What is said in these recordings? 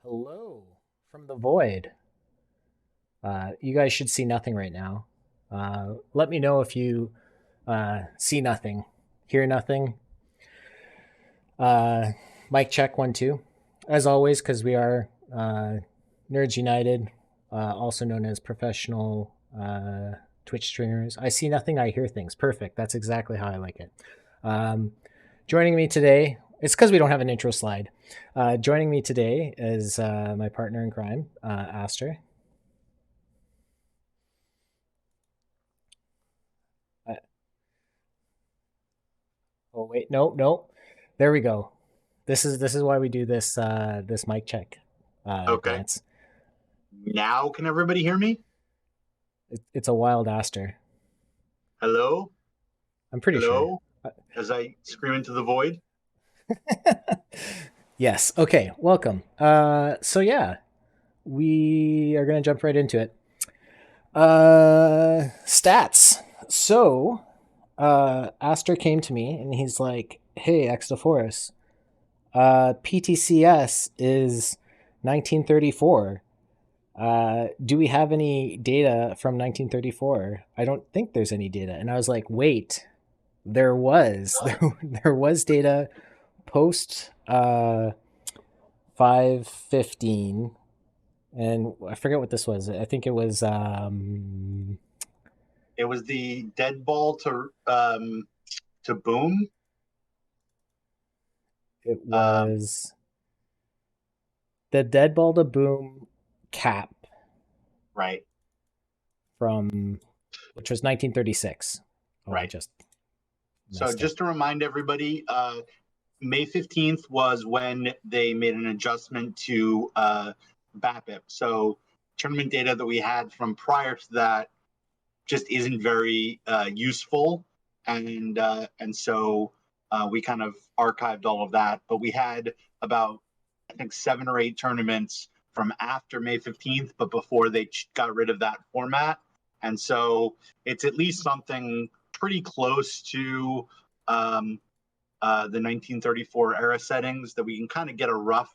Hello from the void. You guys should see nothing right now. Let me know if you see nothing, hear nothing. Uh, Mic check 1 2. As always, because we are Nerds United, also known as professional Twitch streamers. I see nothing, I hear things. Perfect. That's exactly how I like it. Um, Joining me today, it's because we don't have an intro slide. Joining me today is my partner in crime, Aster. Uh, oh wait, no, no, there we go. This is why we do this mic check Okay. dance. Now can everybody hear me? It's a wild Aster. Hello? I'm pretty sure. Hello? As I scream into the void. Yes. Okay. Welcome. So yeah, we are gonna jump right into it. Stats. So, Aster came to me and he's like, "Hey, Exoforus, PTCS is 1934. Do we have any data from 1934? I don't think there's any data." And I was like, "Wait, there was there was data post 515, and I forget what this was. I think it was It was the dead ball to boom. it Um, was the dead ball to boom cap right, from which was 1936. Oh, I right. just So messed up. just to remind everybody, May 15th was when they made an adjustment to BAPIP. So tournament data that we had from prior to that just isn't very useful, and so we kind of archived all of that. But we had about I think 7 or 8 tournaments from after May 15th, but before they got rid of that format, and so it's at least something pretty close to um, the 1934 era settings that we can kind of get a rough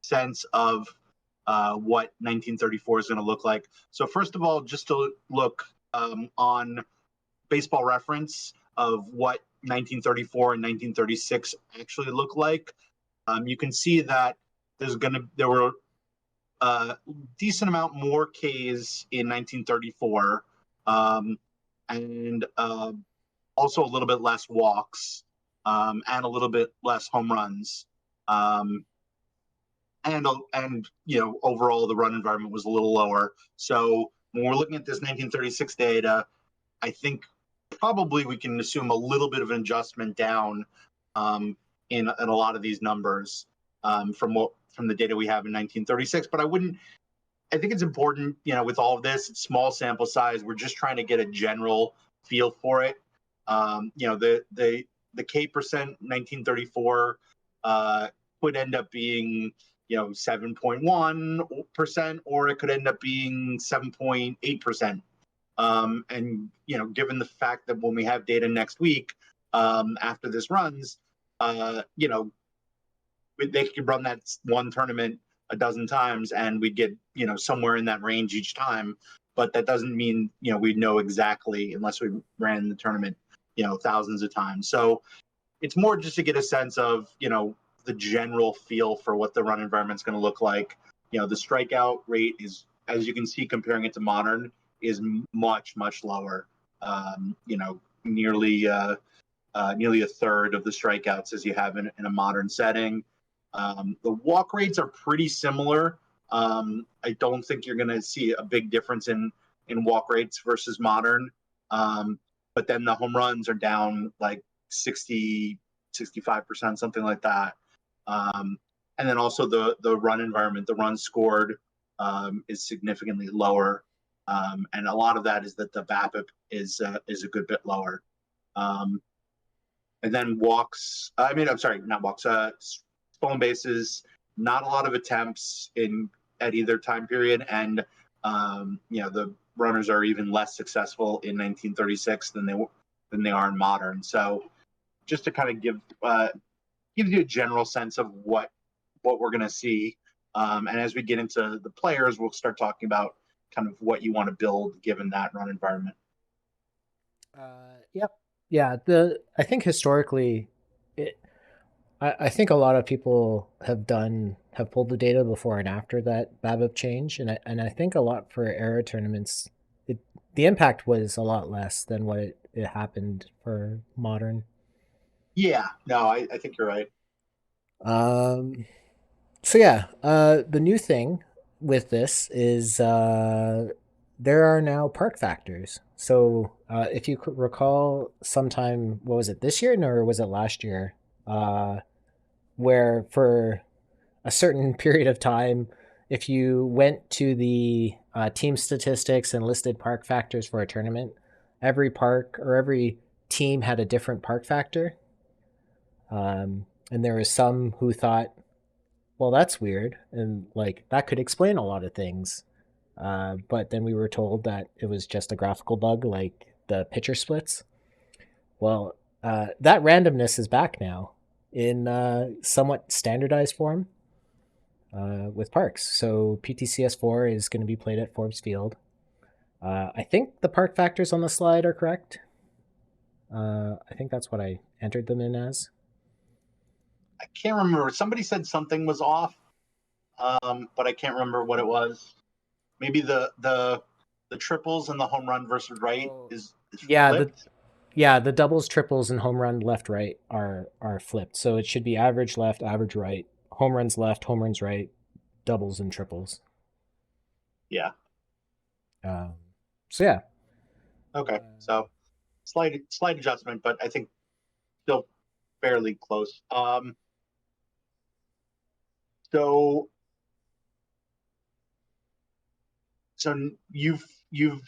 sense of what 1934 is going to look like. So first of all, just to look on baseball reference of what 1934 and 1936 actually look like, you can see that there were a decent amount more Ks in 1934, and also a little bit less walks, and a little bit less home runs. Um, and overall the run environment was a little lower. So when we're looking at this 1936 data, I think probably we can assume a little bit of an adjustment down um, in a lot of these numbers from the data we have in 1936. But I wouldn't. I think it's important, with all of this, it's small sample size. We're just trying to get a general feel for it. The K percent 1934 uh, could end up being 7.1%, or it could end up being 7.8%. And given the fact that when we have data next week, after this runs, they could run that one tournament a dozen times and we'd get somewhere in that range each time. But that doesn't mean we'd know exactly unless we ran the tournament thousands of times. So it's more just to get a sense of the general feel for what the run environment's going to look like. The strikeout rate is, as you can see, comparing it to modern, is much lower. Nearly a third of the strikeouts as you have in a modern setting. The walk rates are pretty similar. I don't think you're going to see a big difference in walk rates versus modern. But then the home runs are down like 60, 65%, something like that. Um, and then also the run environment, the runs scored is significantly lower. And a lot of that is that the BAPIP is a good bit lower. Um, and then walks. I mean, I'm sorry, not walks. Stolen bases. Not a lot of attempts in at either time period, and the runners are even less successful in 1936 than they are in modern. So just to kind of gives you a general sense of what we're going to see. And as we get into the players, we'll start talking about kind of what you want to build given that run environment. Yep. Yeah. The I think historically, it, I think a lot of people have pulled the data before and after that BABIP change, and I think a lot for era tournaments, it the impact was a lot less than what it happened for modern. Yeah, no, I think you're right. Um, so yeah, the new thing with this is there are now park factors. So if you could recall, sometime what was it this year, or was it last year? Where for a certain period of time, if you went to the team statistics and listed park factors for a tournament, every park or every team had a different park factor. And there was some who thought, well, that's weird. And like that could explain a lot of things. But then we were told that it was just a graphical bug like the pitcher splits. Well, that randomness is back now in somewhat standardized form with parks. So PTCS4 is going to be played at Forbes Field. I think the park factors on the slide are correct. I think that's what I entered them in as. I can't remember. Somebody said something was off, but I can't remember what it was. Maybe the triples and the home run versus right Oh, is yeah, flipped. the doubles, triples, and home run left right are flipped. So it should be average left, average right, home runs left, home runs right, doubles and triples. Yeah. Um, so yeah, Okay. So slight adjustment, but I think still fairly close. So so you've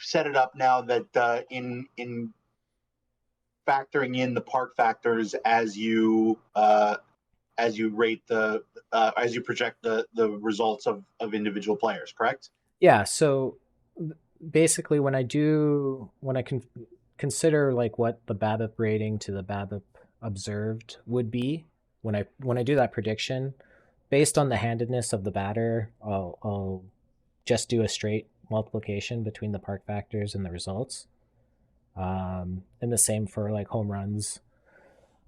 set it up now that in factoring in the park factors as you rate the as you project the results of individual players, correct? yeah. So basically, when I can consider like what the BABIP rating to the BABIP observed would be when I do that prediction, based on the handedness of the batter, I'll just do a straight multiplication between the park factors and the results. And the same for like home runs.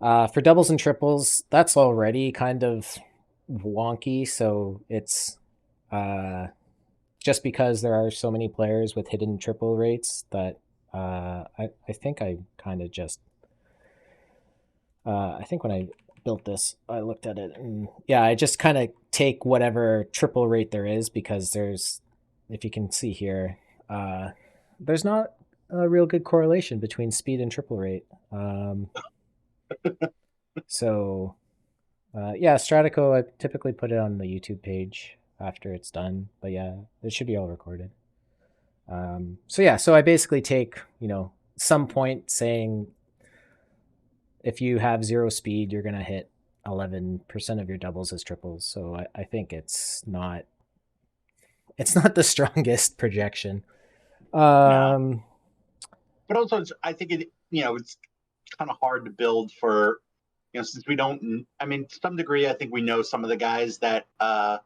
For doubles and triples, that's already kind of wonky. So it's uh, just because there are so many players with hidden triple rates that I think I kind of just I think when I built this, I looked at it and yeah, I just kind of take whatever triple rate there is because there's, if you can see here, uh, there's not a real good correlation between speed and triple rate. So yeah, Stratico, I typically put it on the YouTube page after it's done, but yeah, it should be all recorded. So yeah, so I basically take, some point saying if you have zero speed, you're going to hit 11% of your doubles as triples. So I think it's not the strongest projection. No, Um, but also I think it's kind of hard to build for since we don't. I mean, to some degree, I think we know some of the guys that have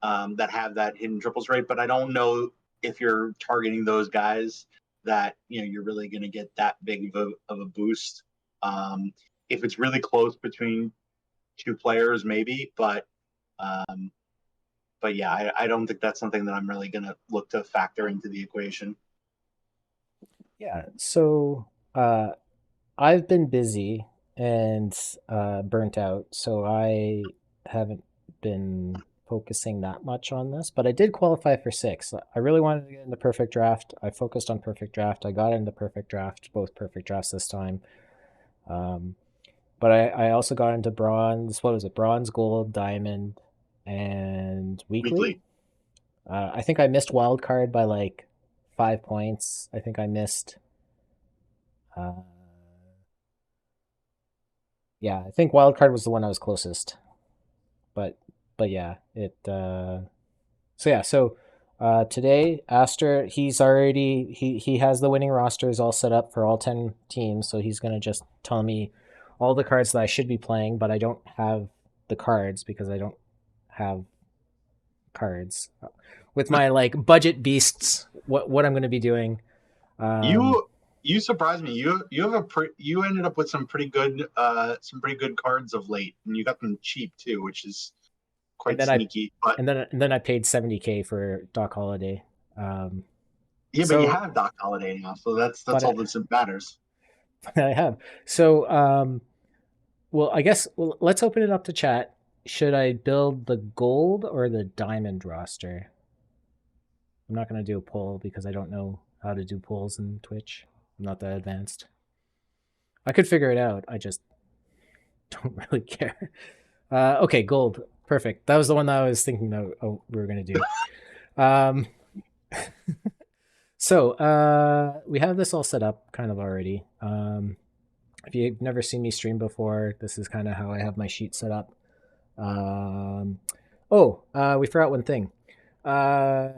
that hidden triples rate, but I don't know if you're targeting those guys that you're really going to get that big of a boost. Um, if it's really close between two players, maybe, um, but yeah, I don't think that's something that I'm really going to look to factor into the equation. yeah. So I've been busy and burnt out, so I haven't been focusing that much on this, but I did qualify for six. I really wanted to get into perfect draft. I focused on perfect draft. I got into perfect draft, both perfect drafts this time. Um, but I also got into bronze. What was it? Bronze, gold, diamond, and weekly. Weekly. I think I missed wild card by like 5 points. I think I missed. Uh, yeah, I think wild card was the one I was closest. But but yeah, it. So yeah, so today Aster he has the winning rosters all set up for all 10 teams. So he's gonna just tell me all the cards that I should be playing, but I don't have the cards because I don't have cards with my like budget beasts. What I'm going to be doing. Um, You surprised me. You have you ended up with some pretty good cards of late, and you got them cheap too, which is and quite then I sneaky. But and then I paid 70K for Doc Holiday. Um, yeah, but you so have Doc Holiday now, so but that's all that matters. I have. So well, I guess let's open it up to chat. Should I build the gold or the diamond roster? I'm not going to do a poll because I don't know how to do polls in Twitch. I'm not that advanced. I could figure it out. I just don't really care. Okay, gold. Perfect. That was the one that I was thinking that we were going to do. Um, so we have this all set up kind of already. If you've never seen me stream before, this is kind of how I have my sheet set up. Um, we forgot one thing. Uh,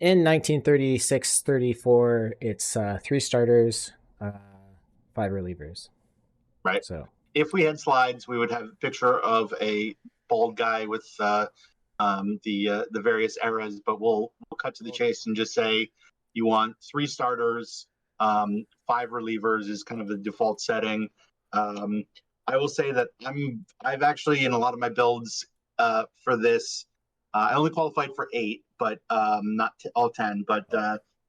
in 1936-34, it's three starters, uh, five relievers. Right. So If we had slides, we would have a picture of a bald guy with the various eras, but we'll cut to the chase and just say you want three starters, five relievers is kind of the default setting. Um, I will say that I've actually in a lot of my builds for this, I only qualified for eight, but not all 10. But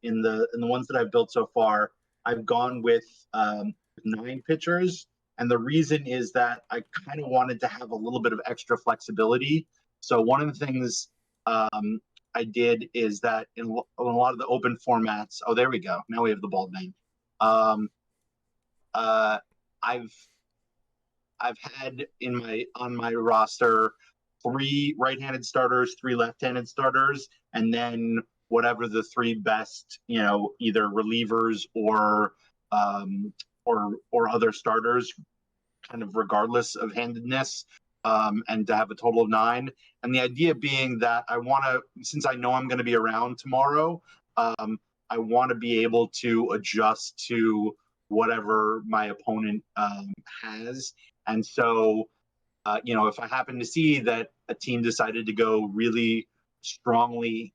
in the ones that I've built so far, I've gone with nine pitchers, and the reason is that I kind of wanted to have a little bit of extra flexibility. So one of the things I did is that in a lot of the open formats, oh, there we go. Now we have the bald name. Um, uh, I've I've had in my on my roster three right-handed starters, three left-handed starters, and then whatever the three best, either relievers um, or other starters, kind of regardless of handedness, and to have a total of nine. And the idea being that I want to, since I know I'm going to be around tomorrow, I want to be able to adjust to whatever my opponent has. And so, if I happen to see that a team decided to go really strongly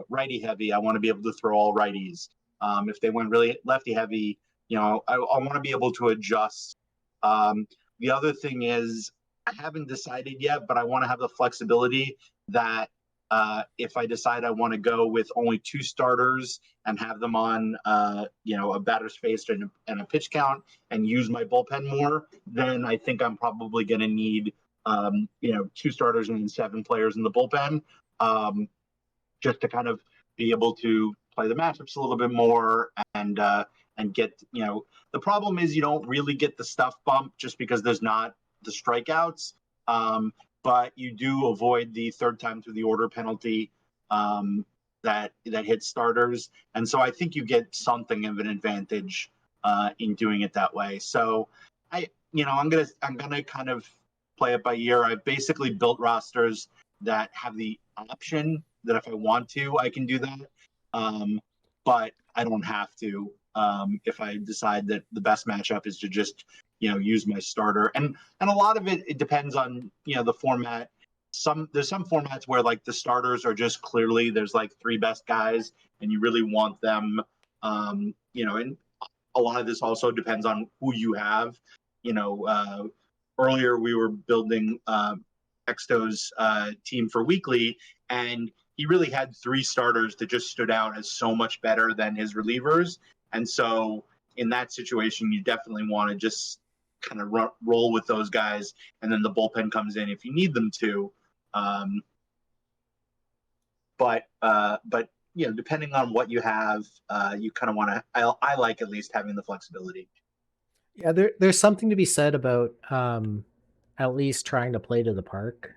righty heavy, I want to be able to throw all righties. If they went really lefty heavy, I want to be able to adjust. The other thing is, I haven't decided yet, but I want to have the flexibility that if I decide I want to go with only two starters and have them on, a batter's face and a pitch count and use my bullpen more, then I think I'm probably going to need, two starters and seven players in the bullpen, just to kind of be able to play the matchups a little bit more and get, the problem is you don't really get the stuff bump just because there's not the strikeouts. But you do avoid the third time through the order penalty that hits starters, and so I think you get something of an advantage in doing it that way. So I'm gonna kind of play it by ear. I've basically built rosters that have the option that if I want to, I can do that, but I don't have to if I decide that the best matchup is to just use my starter. And a lot of it depends on the format. There's some formats where like the starters are just clearly there's like three best guys and you really want them. And a lot of this also depends on who you have. Earlier we were building Exto's team for weekly, and he really had three starters that just stood out as so much better than his relievers. And so in that situation, you definitely want to just kind of roll with those guys, and then the bullpen comes in if you need them to. Um, but depending on what you have, you kind of want to. I like at least having the flexibility. yeah, there's something to be said about at least trying to play to the park,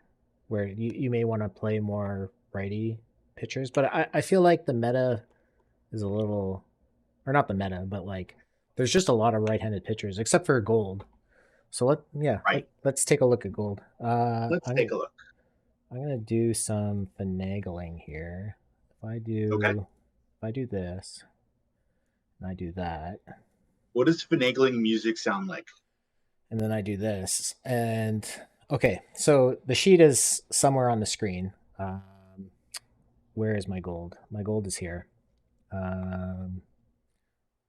where you may want to play more righty pitchers. But I feel like the meta is a little, or not the meta, but like there's just a lot of right-handed pitchers except for gold. So Right. let's take a look at gold. Let's take a look. I'm gonna do some finagling here. Okay. If I do this and I do that, What does finagling music sound like? and then I do this, and okay, so the sheet is somewhere on the screen. where is my gold? My gold is here. Um,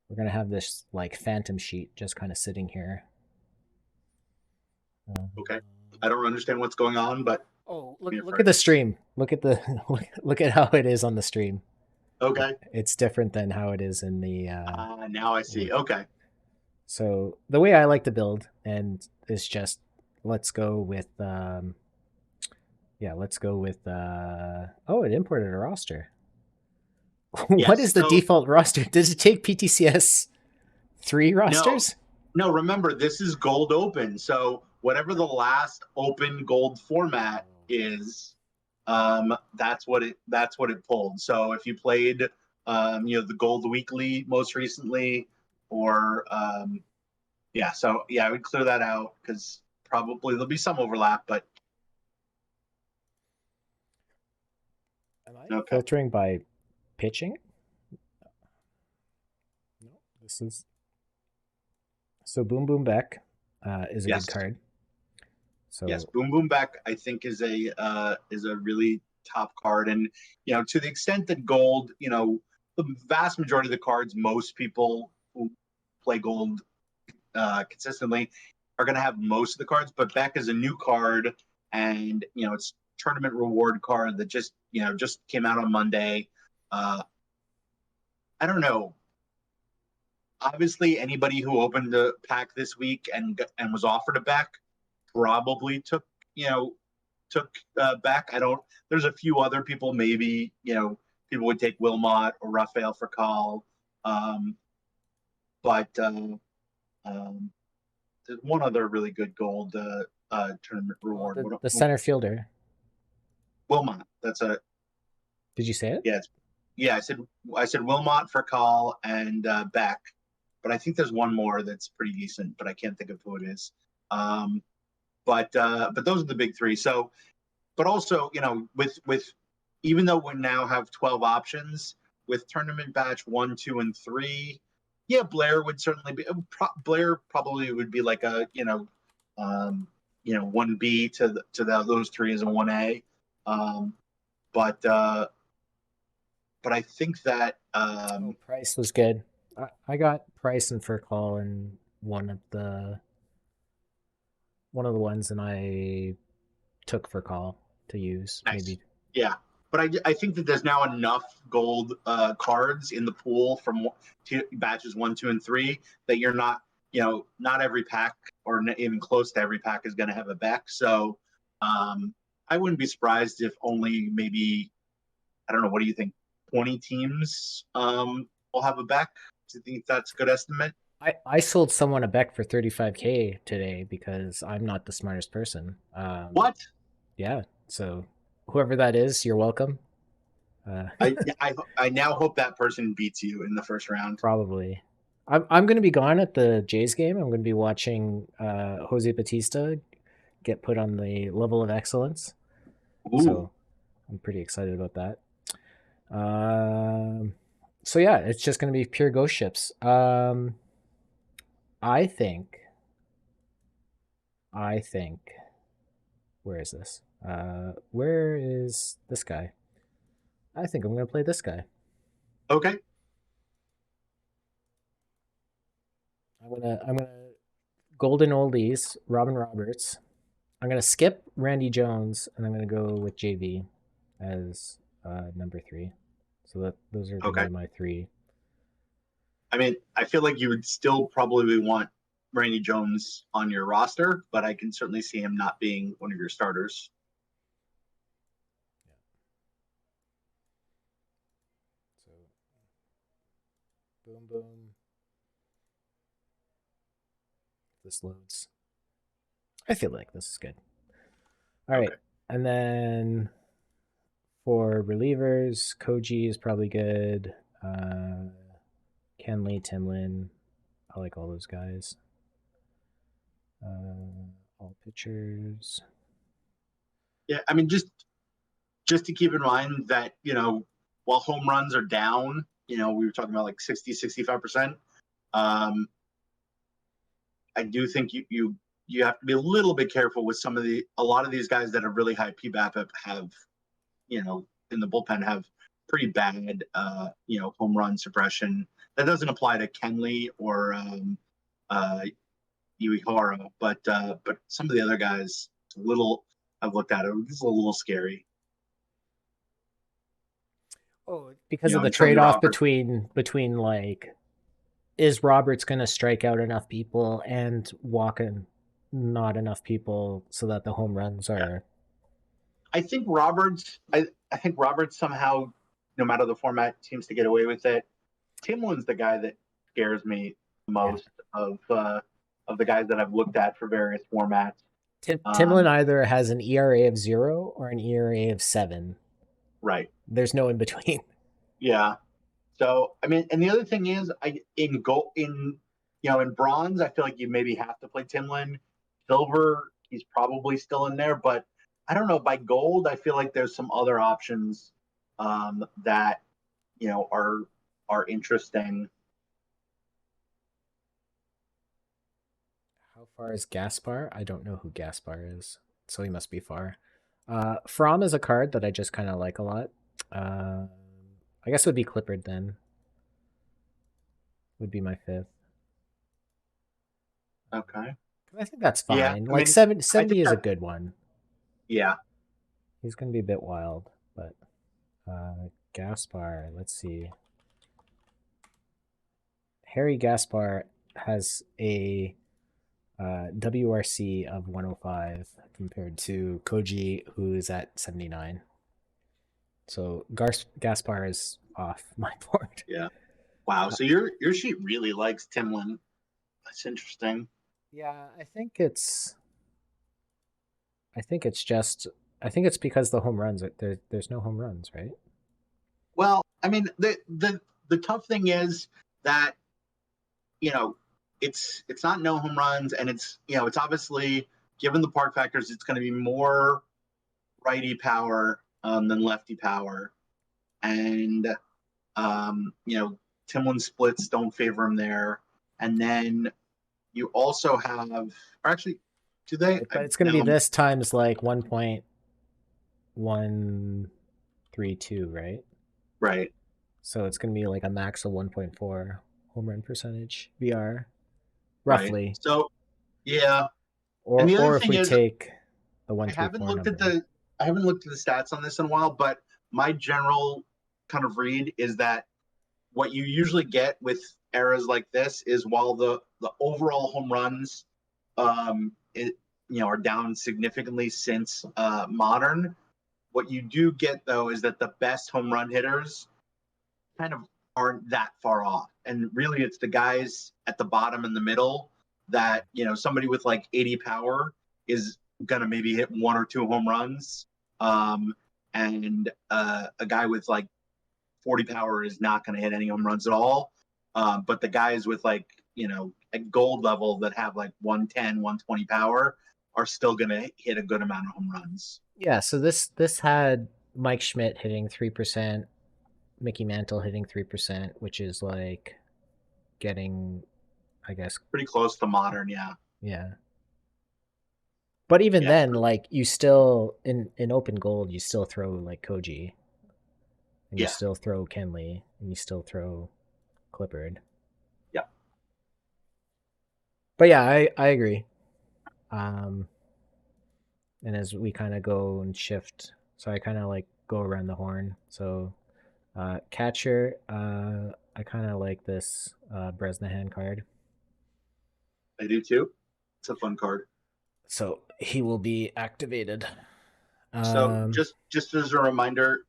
we're gonna have this like phantom sheet just kind of sitting here. Okay. I don't understand what's going on, but Oh, I'm look! here Look for at it. the stream. Look at the look at how it is on the stream. Okay. It's different than how it is in the Now I see. word. Okay. So the way I like to build and is just let's go with yeah, let's go with oh, it imported a roster. What Yes. is the So default roster? Does it take PTCS 3 no, rosters? no. Remember, this is gold open. So whatever the last open gold format is, that's what it pulled. So if you played, the gold weekly most recently, or yeah. So yeah, I would clear that out because probably there'll be some overlap, but Am I okay. filtering by pitching? No, this is so Boom Boom Beck is a good Yes. card. Yes, So Boom Boom Back I think is a really top card, and to the extent that gold, the vast majority of the cards most people who play gold consistently are going to have most of the cards, but Beck is a new card, and it's tournament reward card that just came out on Monday. Uh, I don't know. Obviously, anybody who opened the pack this week and was offered a Beck probably took back. I don't. There's a few other people. Maybe people would take Wilmot or Rafael Fakal, um, but there's one other really good gold tournament oh, reward. the center fielder. Wilmot. That's a Did you say it? yeah. Yeah, I said Wilmot Fakal and Beck, but I think there's one more that's pretty decent, but I can't think of who it is. Um, but those are the big three. So but also with even though we now have 12 options with tournament batch 1, 2, and 3, yeah, Blair would certainly be Blair probably would be like a 1B those three as a 1A, um, but I think that Oh, Price was good. I got Price and Furcall in one of the ones, and I took Furcall to use nice. maybe. Yeah. But I think that there's now enough gold cards in the pool from batches 1, 2, and 3 that you're not every pack or even close to every pack is going to have a Beck. So I wouldn't be surprised if only maybe, I don't know, what do you think? 20 teams will have a Beck. Do you think that's a good estimate? I sold someone a Beck for 35K today because I'm not the smartest person. What? Yeah, so whoever that is, you're welcome. Uh, I now hope that person beats you in the first round. probably. I'm going to be gone at the Jays game. I'm going to be watching Jose Batista get put on the level of excellence. Ooh. So I'm pretty excited about that. Um, so yeah, it's just going to be pure ghost ships. I think, I think, where is this? Where is this guy? I think I'm going to play this guy. Okay. I'm gonna golden oldies, Robin Roberts. I'm gonna skip Randy Jones, and I'm gonna go with JV as number 3. So those are gonna Okay. be my 3. I mean, I feel like you would still probably want Randy Jones on your roster, but I can certainly see him not being one of your starters. So boom boom. This loads. I feel like this is good. All right, Okay. and then for relievers, Koji is probably good. Kenley, Timlin, I like all those guys. All pitchers. Yeah, I mean, just to keep in mind that while home runs are down, we were talking about like 60, 65%. Um, I do think you have to be a little bit careful with a lot of these guys that have really high PBAP have in the bullpen have pretty bad, home run suppression. That doesn't apply to Kenley or uh, Uehara, but some of the other guys, it's a little. I've looked at it. It's a little scary. Oh, because of the And Tony trade-off Roberts. between like, is Roberts going to strike out enough people and walk in not enough people so that the home runs Yeah. are. I think Roberts. I think Roberts somehow, no matter the format, seems to get away with it. Timlin's the guy that scares me Yeah. most of the guys that I've looked at for various formats. Timlin Um, either has an ERA of 0 or an ERA of 7. right. There's no in between. Yeah. So I mean, and the other thing is, I in gold in bronze, I feel like you maybe have to play Timlin. Silver, he's probably still in there, but I don't know. By gold, I feel like there's some other options that are interesting. How far is Gaspar? I don't know who Gaspar is, so he must be far. From is a card that I just kind of like a lot. Uh, I guess it would be Clippard then. Would be my fifth. Okay. I think that's Yeah. fine. I Like mean, 70, I think 70 is a that. good one. Yeah. He's going to be a bit wild, but Gaspar, let's see. Harry Gaspar has a WRC of 105 compared to Koji, who's at 79. So Gaspar is off my board. Yeah. Wow. So your sheet really likes Timlin. That's interesting. Yeah, I think it's just I think it's because the home runs there's no home runs, right? Well, I mean, the tough thing is that you know it's not no home runs, and it's obviously given the park factors, it's going to be more righty power than lefty power, and Timlin splits don't favor him there, and then you also have, or actually, do they? But it's going to be No, this times like 1.132, right? right, So it's going to be like a max of 1.4 home run percentage VR right. roughly. So yeah, and the other Or if thing we is, take the I haven't 134 looked at number. the I haven't looked at the stats on this in a while, but my general kind of read is that what you usually get with eras like this is while the overall home runs are down significantly since modern. What you do get though is that the best home run hitters kind of aren't that far off, and really it's the guys at the bottom and the middle that somebody with like 80 power is gonna maybe hit one or two home runs, and a guy with like 40 power is not going to hit any home runs at all. But the guys with like, at gold level that have like 110, 120 power are still going to hit a good amount of home runs. Yeah, so this had Mike Schmidt hitting 3%, Mickey Mantle hitting 3%, which is like getting, I guess, Pretty close to modern, yeah. yeah. But even Yeah. then, like you still in open gold, you still throw like Koji, and you Yeah. still throw Kenley, and you still throw Clippard. Yeah. But yeah, I agree. Um, and as we kind of go and shift, so I kind of like go around the horn. So catcher, I kind of like this Bresnahan card. I do too. It's a fun card. So he will be activated. So Um, just as a reminder,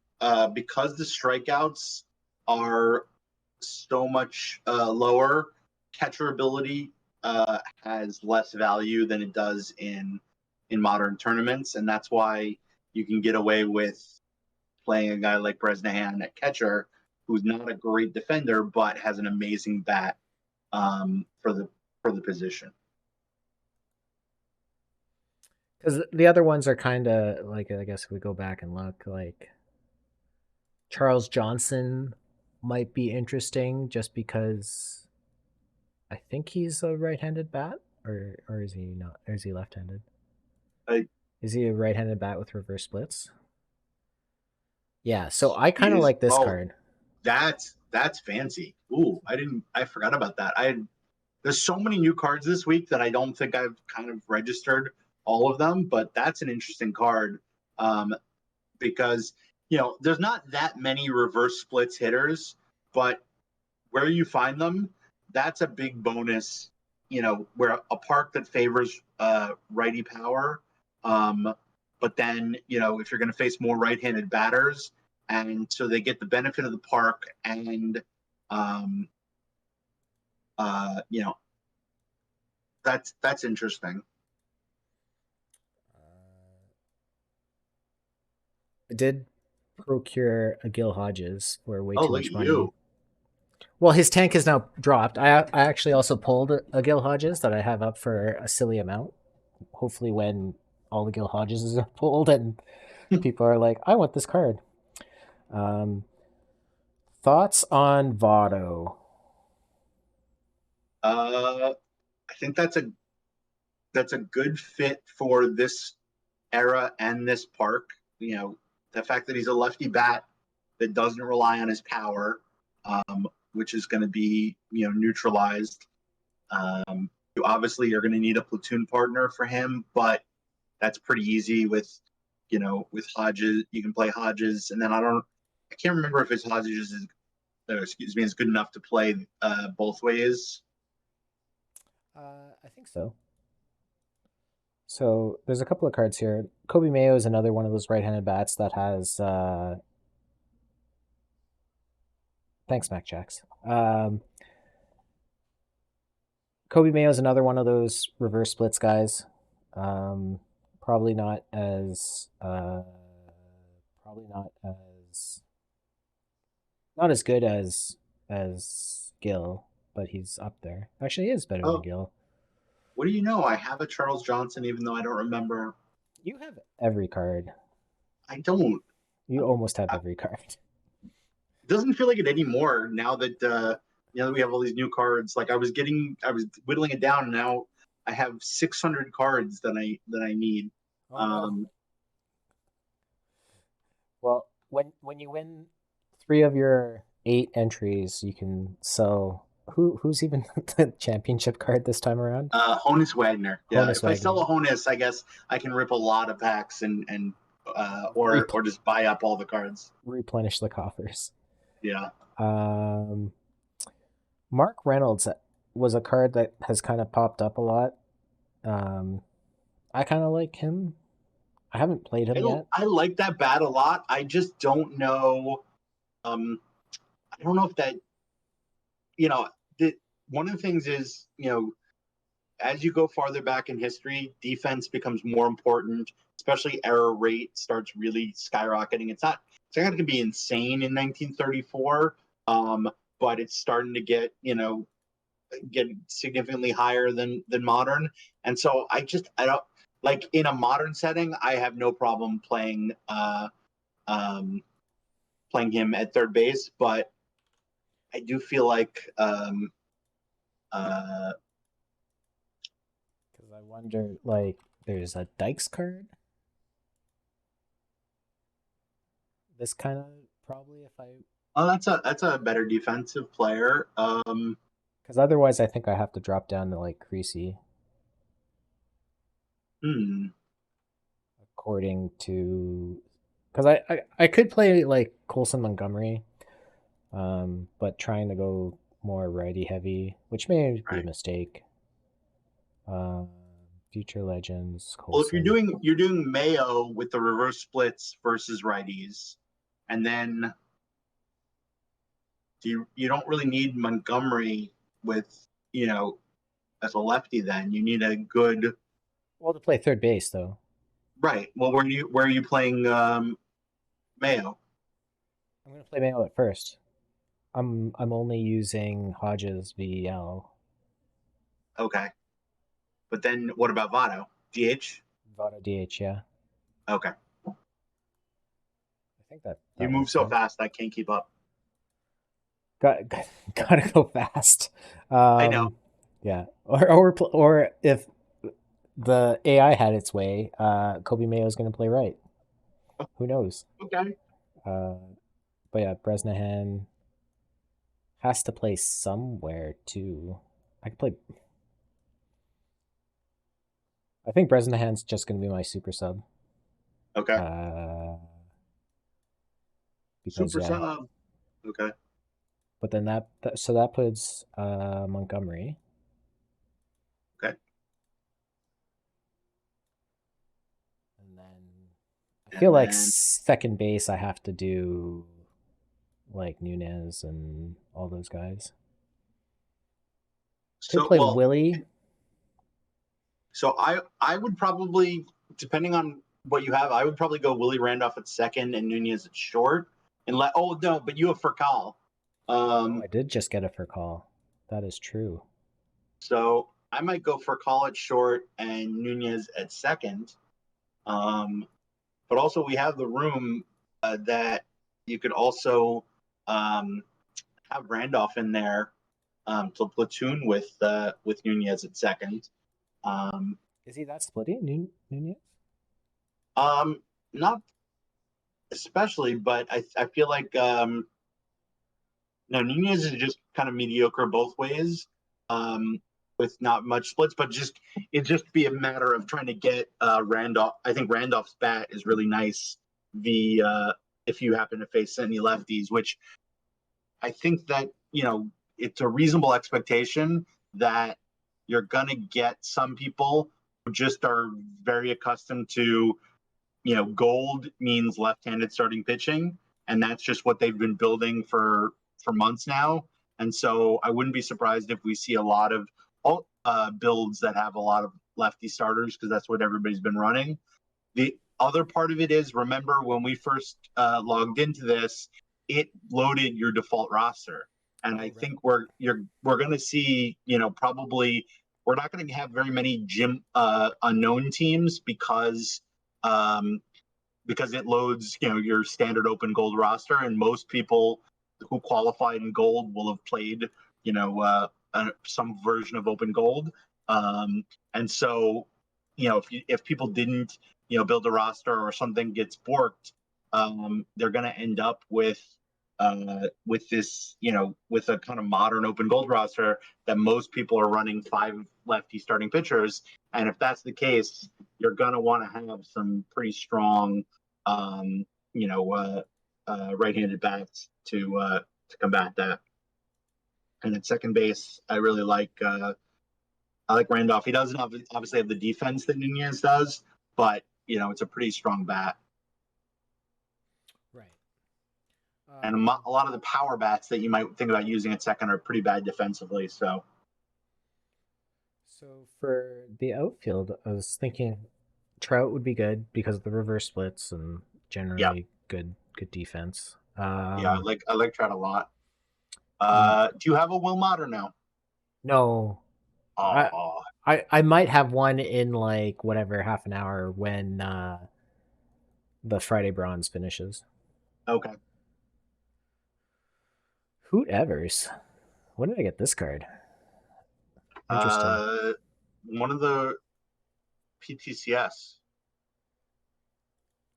because the strikeouts are so much lower, catcher ability has less value than it does in modern tournaments, and that's why you can get away with playing a guy like Bresnahan at catcher, who's not a great defender but has an amazing bat for the position. because the other ones are kind of like, I guess if we go back and look, like Charles Johnson might be interesting just because I think he's a right-handed bat, or is he not? Or is he left-handed? I, Is he a right-handed bat with reverse splits? Yeah, so I He kind of is. like this Oh, card. that's fancy. Ooh, I forgot about that. There's so many new cards this week that I don't think I've kind of registered all of them, but that's an interesting card. Um, because there's not that many reverse splits hitters, but where you find them, that's a big bonus. Where a park that favors righty power, but then if you're going to face more right-handed batters, and so they get the benefit of the park, and um, uh, you know that's interesting. I did procure a Gil Hodges for way Oh, too look at much money. you! Well, his tank is now dropped. I actually also pulled a Gil Hodges that I have up for a silly amount. Hopefully, when all the Gil Hodges are pulled and people are like, I want this card. Um, Thoughts on Votto? I think that's a good fit for this era and this park. The fact that he's a lefty bat that doesn't rely on his power, which is going to be neutralized. You obviously are going to need a platoon partner for him, but that's pretty easy with Hodges. You can play Hodges, and then I can't remember if his Hodges is good enough to play both ways. I think so. So there's a couple of cards here. Kobe Mayo is another one of those right-handed bats that has. Thanks, Mac Jacks. Kobe Mayo is another one of those reverse splits guys. Um, probably not as. Probably not as good as Gill, but he's up there. Actually, he is better than Oh, Gill. what do you know? I have a Charles Johnson, even though I don't remember. You have every card. I don't. You almost have every card. It doesn't feel like it anymore now that we have all these new cards. Like I was whittling it down, and now I have 600 cards that I need. Oh no. Um, Well, when you win 3 of your 8 entries, you can sell. Who's even the championship card this time around? Honus Wagner. Yeah, Honus if I sell Wagner. a Honus, I guess I can rip a lot of packs and Rep- or just buy up all the cards. Replenish the coffers. Yeah. Um, Mark Reynolds was a card that has kind of popped up a lot. Um, I kind of like him. I haven't played him yet. I like that bat a lot. I just don't know. Um, I don't know if that you know the, one of the things is as you go farther back in history, defense becomes more important, especially error rate starts really skyrocketing. It's not going to be insane in 1934, but it's starting to get significantly higher than modern. And so I don't like in a modern setting, I have no problem um, playing him at third base, but I do feel like uh, Because I wonder, like, there's a Dykes card. This kind of probably if I oh, that's a better defensive player. because otherwise I think I have to drop down to like Creasy Hmm. according to because I could play like Colson Montgomery, but trying to go more righty heavy, which may be a Right. mistake. Um, Future Legends Well, if Colson. you're doing Mayo with the reverse splits versus righties, and then you don't really need Montgomery with as a lefty. Then you need a good Well, to play third base though, right. Well, where are you playing Mayo? I'm gonna play Mayo at first. I'm only using Hodges VL. Okay, but then what about Votto? DH? Votto DH. Yeah, Okay, I think that you that move works so out. fast I can't keep up. Gotta go fast. I know. Yeah, or if the AI had its way, Kobe Mayo is going to play right. Who knows? Okay. Uh, but yeah, Bresnahan has to play somewhere too. I could play. I think Bresnahan's just going to be my super sub. Okay. Uh, because Super yeah, sub. Okay. but then so that puts Montgomery, Okay. and then I feel And like then second base I have to do like Nunez and all those guys. Could so play well, Willie. so I would probably, depending on what you have, I would probably go Willie Randolph at second and Nunez at short. And let oh no, but you have Furcal. Oh, Um, I did just get a for call. That is true. so I might go Furcal at short and Nunez at second. Um, but also we have the room that you could also um, have Randolph in there to platoon with Nunez at second. Um, Is he that splitty, Nunez? um, not especially, but I feel like no, Nunez is just kind of mediocre both ways, with not much splits, but just it just be a matter of trying to get Randolph. I think Randolph's bat is really nice. The if you happen to face any lefties, which I think that it's a reasonable expectation that you're gonna get some people who just are very accustomed to gold means left-handed starting pitching, and that's just what they've been building for months now. And so I wouldn't be surprised if we see a lot of builds that have a lot of lefty starters because that's what everybody's been running. The other part of it is, remember when we first logged into this, it loaded your default roster, and I Oh, right. think we're going to see probably we're not going to have very many gym unknown teams um, because it loads your standard open gold roster, and most people who qualified in gold will have played some version of open gold. um, and so if people didn't build a roster or something gets borked, they're going to end up with this with a kind of modern open gold roster that most people are running five lefty starting pitchers. And if that's the case, you're going to want to have some pretty strong um, you know, right-handed bats to combat that. And at second base, I like Randolph. He doesn't obviously have the defense that Nunez does, but it's a pretty strong bat. Right. And Um, a lot of the power bats that you might think about using at second are pretty bad defensively. So so for the outfield, I was thinking Trout would be good because of the reverse splits and yeah, generally good defense. yeah, I like Trout a lot. And Do you have a Wilmot or no? no, I Oh, I might have one in like whatever half an hour when the Friday bronze finishes. okay. Hoot Evers. When did I get this card? Interesting. Uh, One of the PTCS.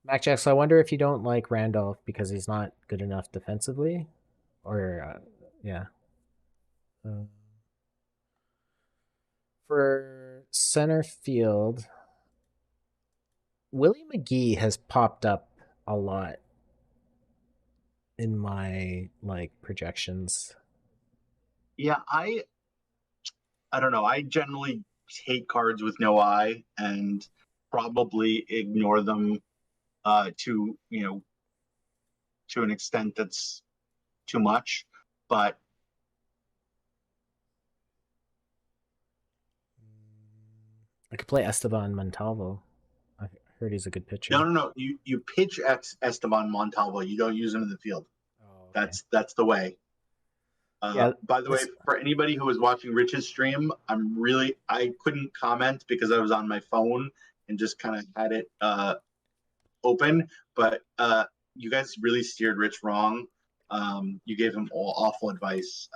Mac Jack, so I wonder if you don't like Randolph because he's not good enough defensively, or yeah. Uh, for center field, Willie McGee has popped up a lot in my like projections. Yeah, I don't know. I generally hate cards with no eye and probably ignore them to to an extent that's too much. But I could play Esteban Montalvo. I heard he's a good no, pitcher. no, no. You pitch Esteban Montalvo. You don't use him in the field. Oh, okay. That's the way. Yeah, By the way, this. for anybody who was watching Rich's stream, I couldn't comment because I was on my phone and just kind of had it open. But you guys really steered Rich wrong. You gave him all awful advice.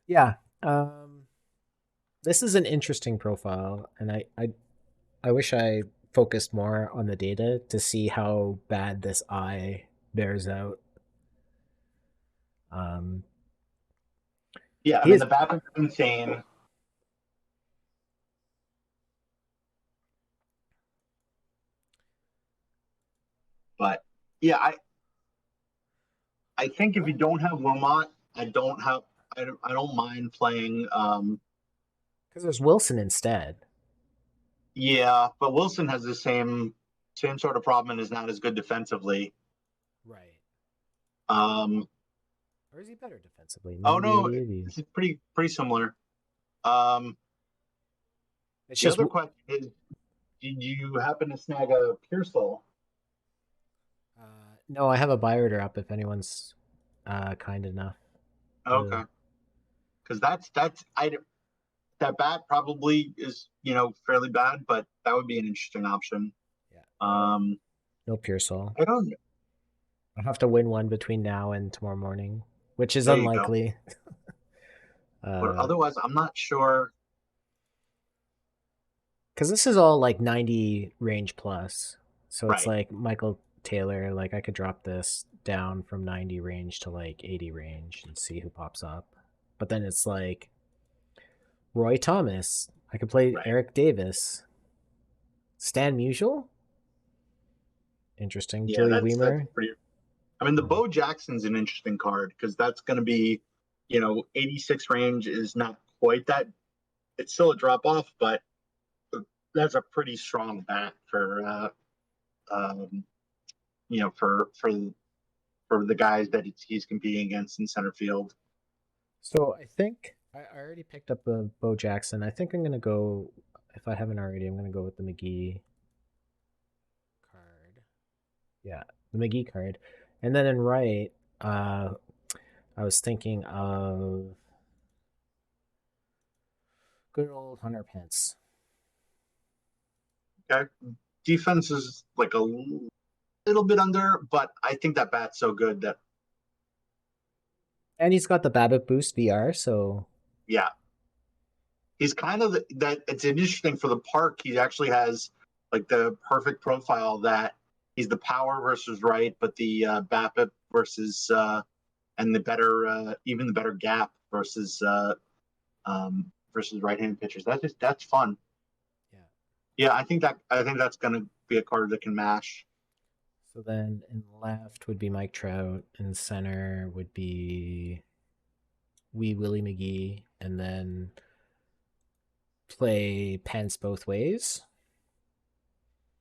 Yeah. Um, this is an interesting profile, and I wish I focused more on the data to see how bad this eye bears out. Um, Yeah, I he mean is the Baptist is insane, but yeah, I think if you what? don't have Wilmot, I don't mind playing. Because there's Wilson instead. Yeah, but Wilson has the same sort of problem and is not as good defensively. Right. Um, Or is he better defensively? oh no, 90, 80. this is pretty similar. Um, It's the just other question is, did you happen to snag a Pearsall? no, I have a buy order up if anyone's kind enough to. Okay, because that's I that bat probably is fairly bad, but that would be an interesting option. Yeah, Um, no Pearsall. I don't. I'll have to win one between now and tomorrow morning, which is There you go. unlikely. But Uh, otherwise, I'm not sure. because this is all like 90 range plus. So it's Right, like Michael Taylor, like I could drop this down from 90 range to like 80 range and see who pops up. But then it's like Roy Thomas. I could play right. Eric Davis. Stan Musial? Interesting. Yeah, Joey that's Weimer. pretty. I mean, the Oh, Bo Jackson's an interesting card because that's going to be, 86 range is not quite that. It's still a drop off, but that's a pretty strong bat for, um, you know, for the guys that he's competing against in center field. so I think I already picked up a Bo Jackson. I think I'm gonna go if I haven't already, I'm gonna go with the McGee card. Yeah, the McGee card. And then in right, uh I was thinking of good old Hunter Pence. Okay, defense is like a little bit under, but I think that bat's so good that And he's got the Babbitt Boost VR, so yeah, he's kind of that. It's interesting for the park. He actually has like the perfect profile that he's the power versus right, but the BAPIP versus and the better even the better gap versus right-handed pitchers. That's fun. yeah. Yeah, I think that's gonna be a card that can mash. So then in left would be Mike Trout, and center would be Wee Willie McGee, and then play Pence both ways.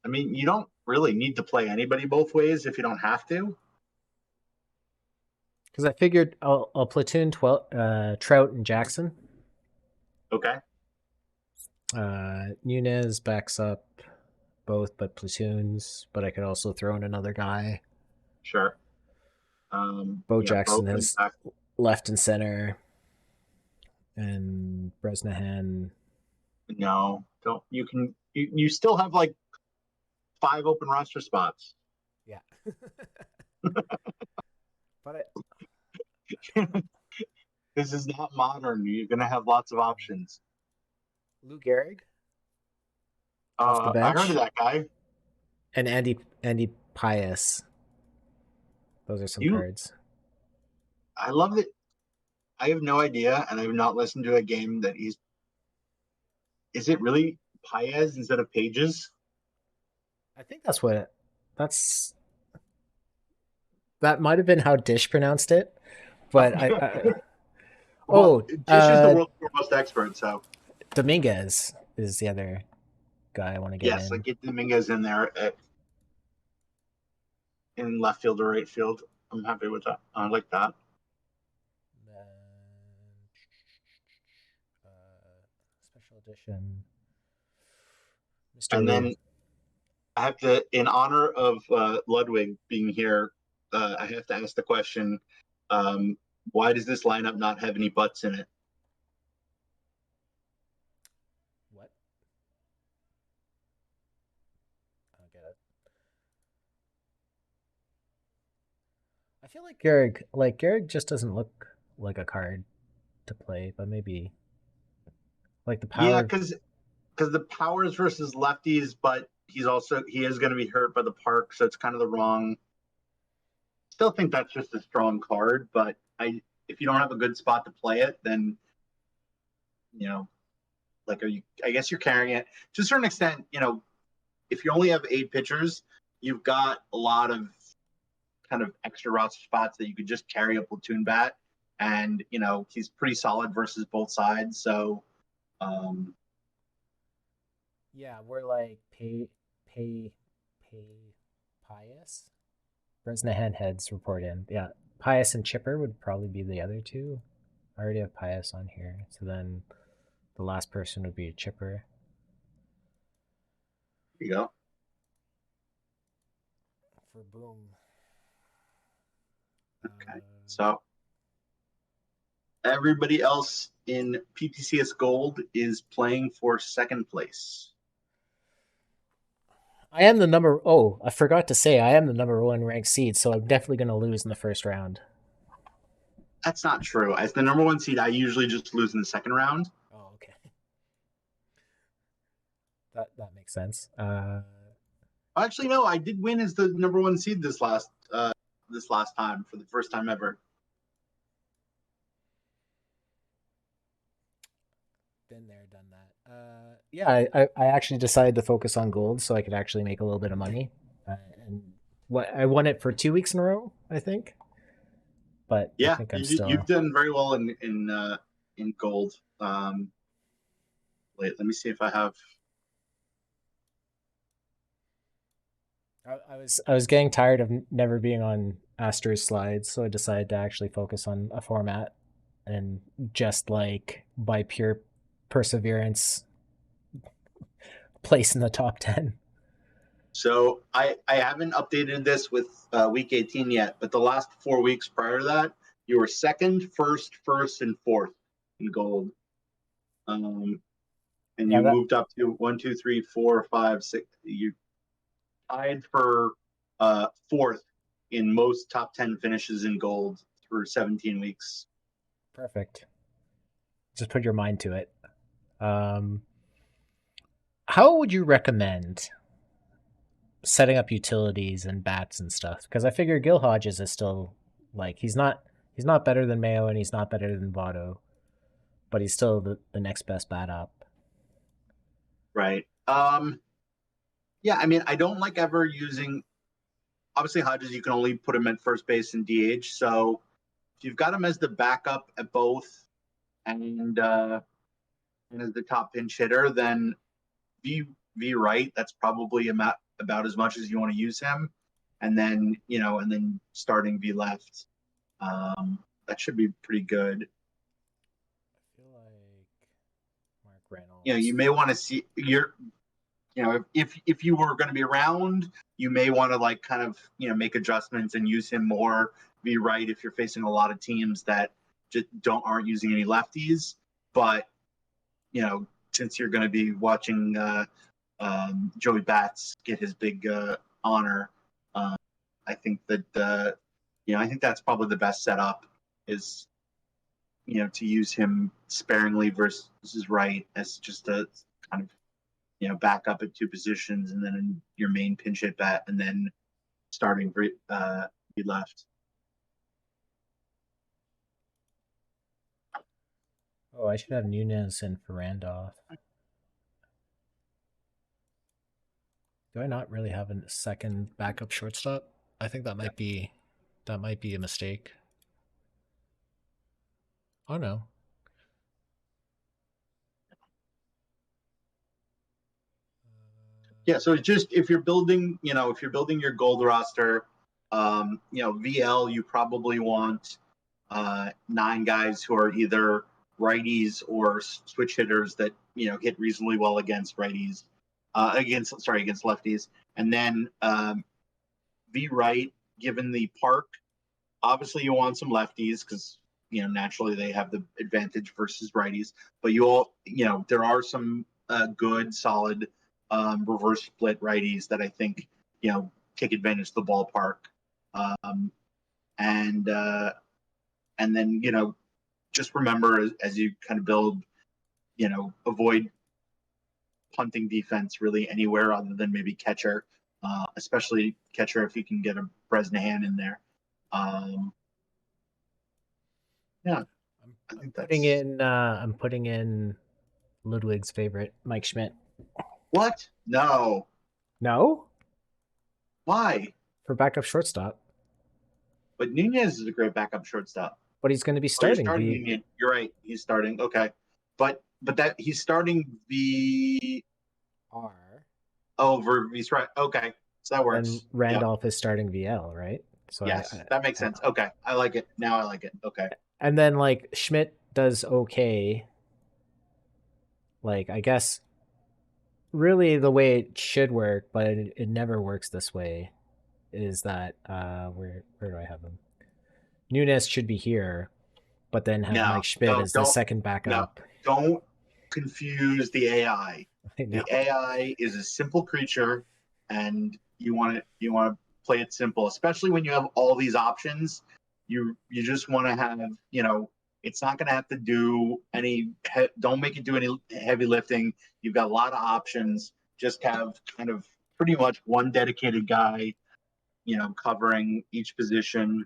I mean, you don't really need to play anybody both ways if you don't have to. Because I figured I'll platoon Trout and Jackson. Okay, Nunez backs up both, but platoons. But I could also throw in another guy. sure. Bo Yeah, Jackson both in has fact. left and center, and Bresnahan. No, don't. You still have like 5 open roster spots. Yeah, but This is not modern. You're gonna have lots of options. Lou Gehrig off the I heard of bench, that guy. and Andy Pius. Those are some You, cards. I love that. I have no idea, and I have not listened to a game that he's. Is it really Paez instead of Pages? I think that's that might have been how Dish pronounced it, but Well, oh, Dish is the world's foremost expert, so Dominguez is the other guy I want to get yes, in. like get Dominguez in there in left field or right field. I'm happy with that. I like that. Then, special edition, And Mister. then I have to, in honor of Ludwig being here, I have to ask the question: um, why does this lineup not have any butts in it? What? I don't get it. I feel like Gehrig just doesn't look like a card to play, but maybe like the Yeah, power. because the powers versus lefties, but he is going to be hurt by the park, so it's kind of the wrong. Still think that's just a strong card, but I if you don't have a good spot to play it, then you know, like are you? I guess you're carrying it to a certain extent. If you only have 8 pitchers, you've got a lot of kind of extra roster spots that you could just carry a platoon bat, and he's pretty solid versus both sides. So um, Yeah, we're like pay Pius. Bresnahan heads report in. Yeah, Pius and Chipper would probably be the other two. I already have Pius on here, so then the last person would be a Chipper. there you go. For boom. Okay, so everybody else in PTCS Gold is playing for second place. I am the number. Oh, I forgot to say I am the number one ranked seed, so I'm definitely going to lose in the first round. That's not true. As the number one seed, I usually just lose in the second round. Oh, okay. That makes sense. Actually, no, I did win as the number one seed this last time for the first time ever. Been there, done that. Yeah, I actually decided to focus on gold so I could actually make a little bit of money. And what I won it for 2 weeks in a row, I think. But I Yeah, think I'm you've still. done very well in gold. Wait, let me see if I have. I was getting tired of never being on Astor's slides, so I decided to actually focus on a format and just like by pure perseverance, place in the top 10. So I haven't updated this with week 18 yet, but the last 4 weeks prior to that, you were second, first, and fourth in gold. And Yeah, you that moved up to 1, 2, 3, 4, 5, 6. You tied for fourth in most top 10 finishes in gold through 17 weeks. perfect. Just put your mind to it. Um, how would you recommend setting up utilities and bats and stuff? Because I figure Gil Hodges is still like he's not better than Mayo and he's not better than Votto, but he's still the next best bat up. Right. Yeah, I mean, I don't like ever using. Obviously, Hodges, you can only put him at first base and DH. So if you've got him as the backup at both and as the top pinch hitter, then V V right. That's probably about as much as you want to use him, and then starting V left. That should be pretty good. I feel like Mark You Reynolds. may want to see if you were going to be around, you may want to like kind of make adjustments and use him more V right if you're facing a lot of teams that just aren't using any lefties. But since you're going to be watching Joey Bats get his big honor, uh, I think that I think that's probably the best setup is to use him sparingly versus right as just a kind of back up at two positions, and then your main pinch hit bat, and then starting be left. Oh, I should have Nunez and for Randolph. Do I not really have a second backup shortstop? I think that might be a mistake. Oh no. Yeah, so it's just if you're building, your gold roster, VL, you probably want 9 guys who are either righties or switch hitters that hit reasonably well against righties, against lefties, and then V right. Given the park, obviously you want some lefties because naturally they have the advantage versus righties. But there are some good, solid reverse split righties that I think take advantage of the ballpark, um, and and then just remember as you kind of build, avoid punting defense really anywhere other than maybe catcher, especially catcher if you can get a Bresnahan in there. Yeah, I think that's I'm putting in Ludwig's favorite, Mike Schmidt. what? No, No, why? for backup shortstop, But Nunez is a great backup shortstop. but he's going to be Oh, you're starting starting the Nunez. You're right. He's starting. Okay, but that he's starting the R, over. He's right. Okay, so that and then works. Yep. Randolph is starting VL, right? So Yes, that makes sense. Okay, I like it. Now I like it. Okay. and then like Schmidt does okay. Like I guess really the way it should work, but it never works this way. Is that where do I have him? Nunez should be here, but then have No, Mike Schmidt no, as the don't, second no, backup. don't confuse the AI. I know. The AI is a simple creature, and you want to play it simple, especially when you have all these options. You just want to have it's not going to have to do any. Don't make it do any heavy lifting. You've got a lot of options. Just have kind of pretty much one dedicated guy, covering each position.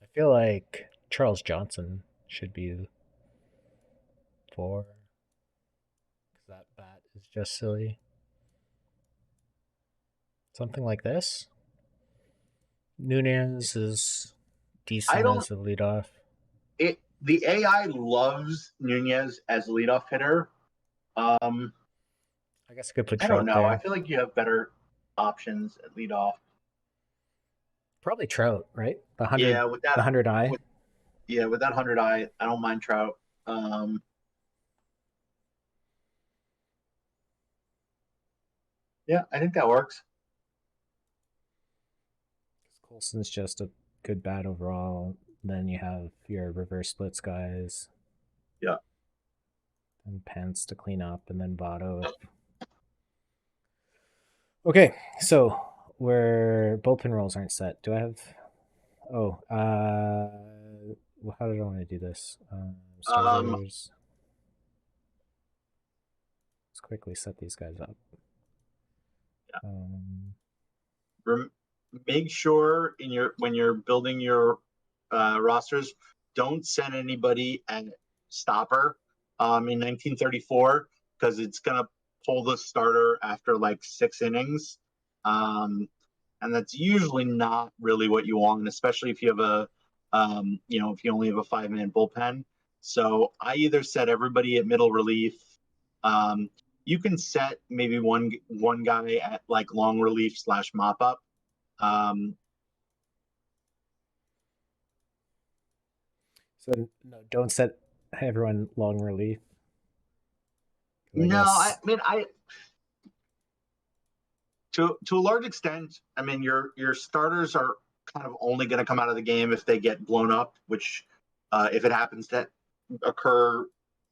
I feel like Charles Johnson should be 4 because that bat is just silly. Something like this. Nunez is I decent don't as a leadoff. the AI loves Nunez as a leadoff hitter. Um, I guess I could put I don't Trout know. I there. feel like you have better options at leadoff. Probably Trout, right? The hundred, Yeah, with the that, 100 I. with yeah, with that 100 I don't mind Trout. Yeah, I think that works. Colson's just a good bat overall. Then you have your reverse splits guys, Yeah. and Pence to clean up, and then Votto. Okay, so where bullpen rolls aren't set. Do I have? Oh, how did I want to do this? Um, Starters. Let's quickly set these guys up. Um, rem- Make sure when you're building your rosters, don't send anybody at stopper in 1934 because it's gonna pull the starter after like 6 innings, and that's usually not really what you want, especially if you have if you only have a 5-man bullpen. So I either set everybody at middle relief. Um, you can set maybe one guy at like long relief / mop up. Um, so no, don't set everyone long relief. I no, I guess. mean I to a large extent, I mean your starters are kind of only going to come out of the game if they get blown up, which if it happens to occur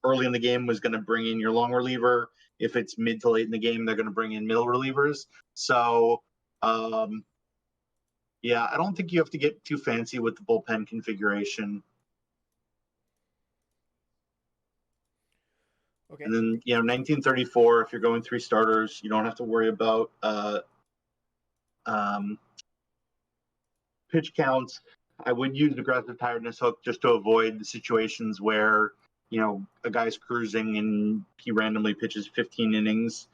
early in the game, was going to bring in your long reliever. If it's mid to late in the game, they're going to bring in middle relievers. So um, yeah, I don't think you have to get too fancy with the bullpen configuration. Okay. And then 1934. If you're going 3 starters, you don't have to worry about um, pitch counts. I would use aggressive tiredness hook just to avoid the situations where a guy's cruising and he randomly pitches 15 innings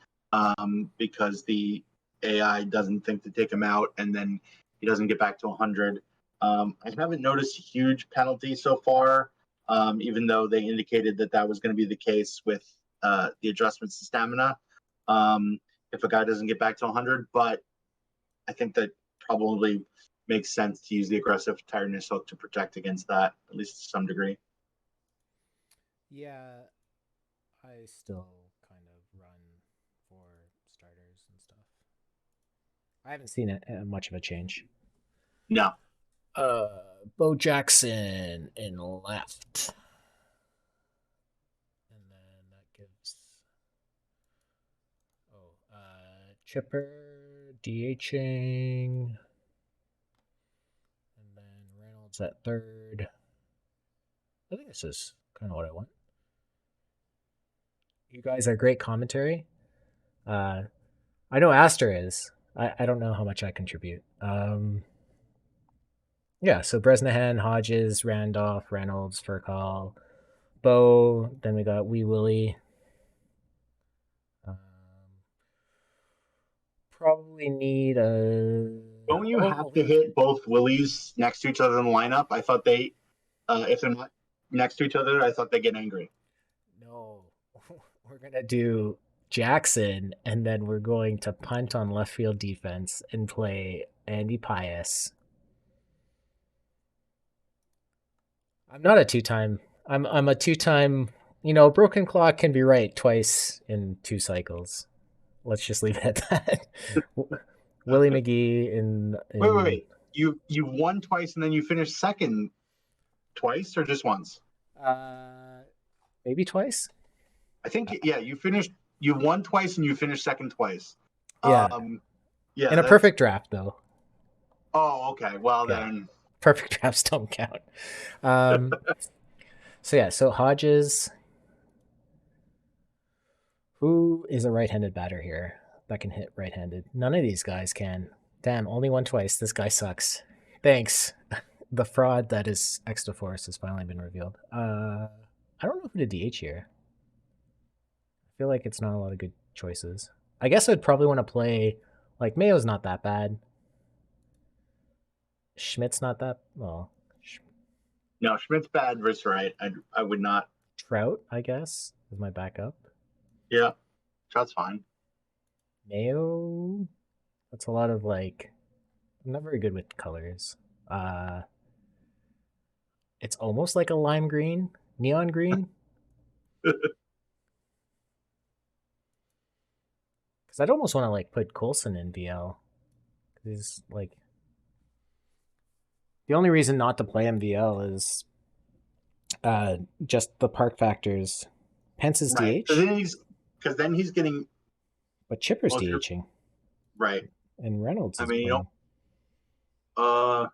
because the AI doesn't think to take him out, and then he doesn't get back to 100. I haven't noticed a huge penalty so far, even though they indicated that was going to be the case with the adjustments to stamina. If a guy doesn't get back to 100, but I think that probably makes sense to use the aggressive tiredness hook to protect against that, at least to some degree. Yeah, I still kind of run for starters and stuff. I haven't seen much of a change. No. Uh, Bo Jackson in left, and then that gives Chipper DHing, and then Reynolds at third, I think this is kind of what I want. You guys are great commentary. Uh, I know Aster is. I don't know how much I contribute. Yeah, so Bresnahan, Hodges, Randolph, Reynolds, Furcall, Bo. Then we got Wee Willie. Um, probably need a. Don't you have Oh, to hit both Willies next to each other in the lineup? I thought they, if they're not next to each other, I thought they get angry. no. We're going to do Jackson, and then we're going to punt on left field defense and play Andy Pius. I'm not a two-time. I'm a two-time. You know, broken clock can be right twice in 2 cycles. Let's just leave it at that. Willie McGee Wait. You won twice and then you finished second twice or just once? uh maybe twice. I think yeah, you won twice and you finished second twice. Yeah, Yeah, in a perfect draft though. Oh, okay. Well Yeah, then perfect drafts don't count. Um, so yeah, so Hodges, who is a right-handed batter here that can hit right-handed? None of these guys can. Damn, only won twice. This guy sucks. Thanks. The fraud that is Extra Force has finally been revealed. I don't know who to DH here. I feel like it's not a lot of good choices. I guess I'd probably want to play like Mayo's not that bad. Schmidt's not that well. no, Schmidt's bad versus right. I would not. Trout, I guess, is my backup. Yeah, that's fine. Mayo, that's a lot of like. I'm not very good with colors. Uh, it's almost like a lime green, neon green. Because I'd almost want to like put Coulson in VL. Because he's like the only reason not to play him VL is just the park factors. Pence is Right. DH, Because then he's getting but Chipper's well, DHing, right. and Reynolds I is mean, playing. uh,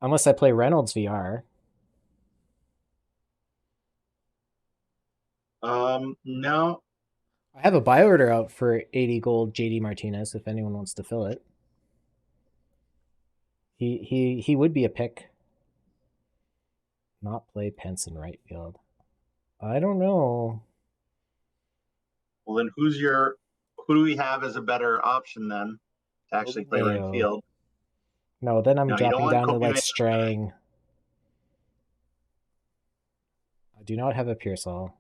Unless I play Reynolds VR. no. I have a buy order out for 80 gold JD Martinez if anyone wants to fill it. He would be a pick. Not play Pence in right field. I don't know. Well, then who do we have as a better option then to actually play right Mayo. field? No, then I'm No, you don't dropping want down to Kobe like Mayo. Strang. I do not have a Pearsall.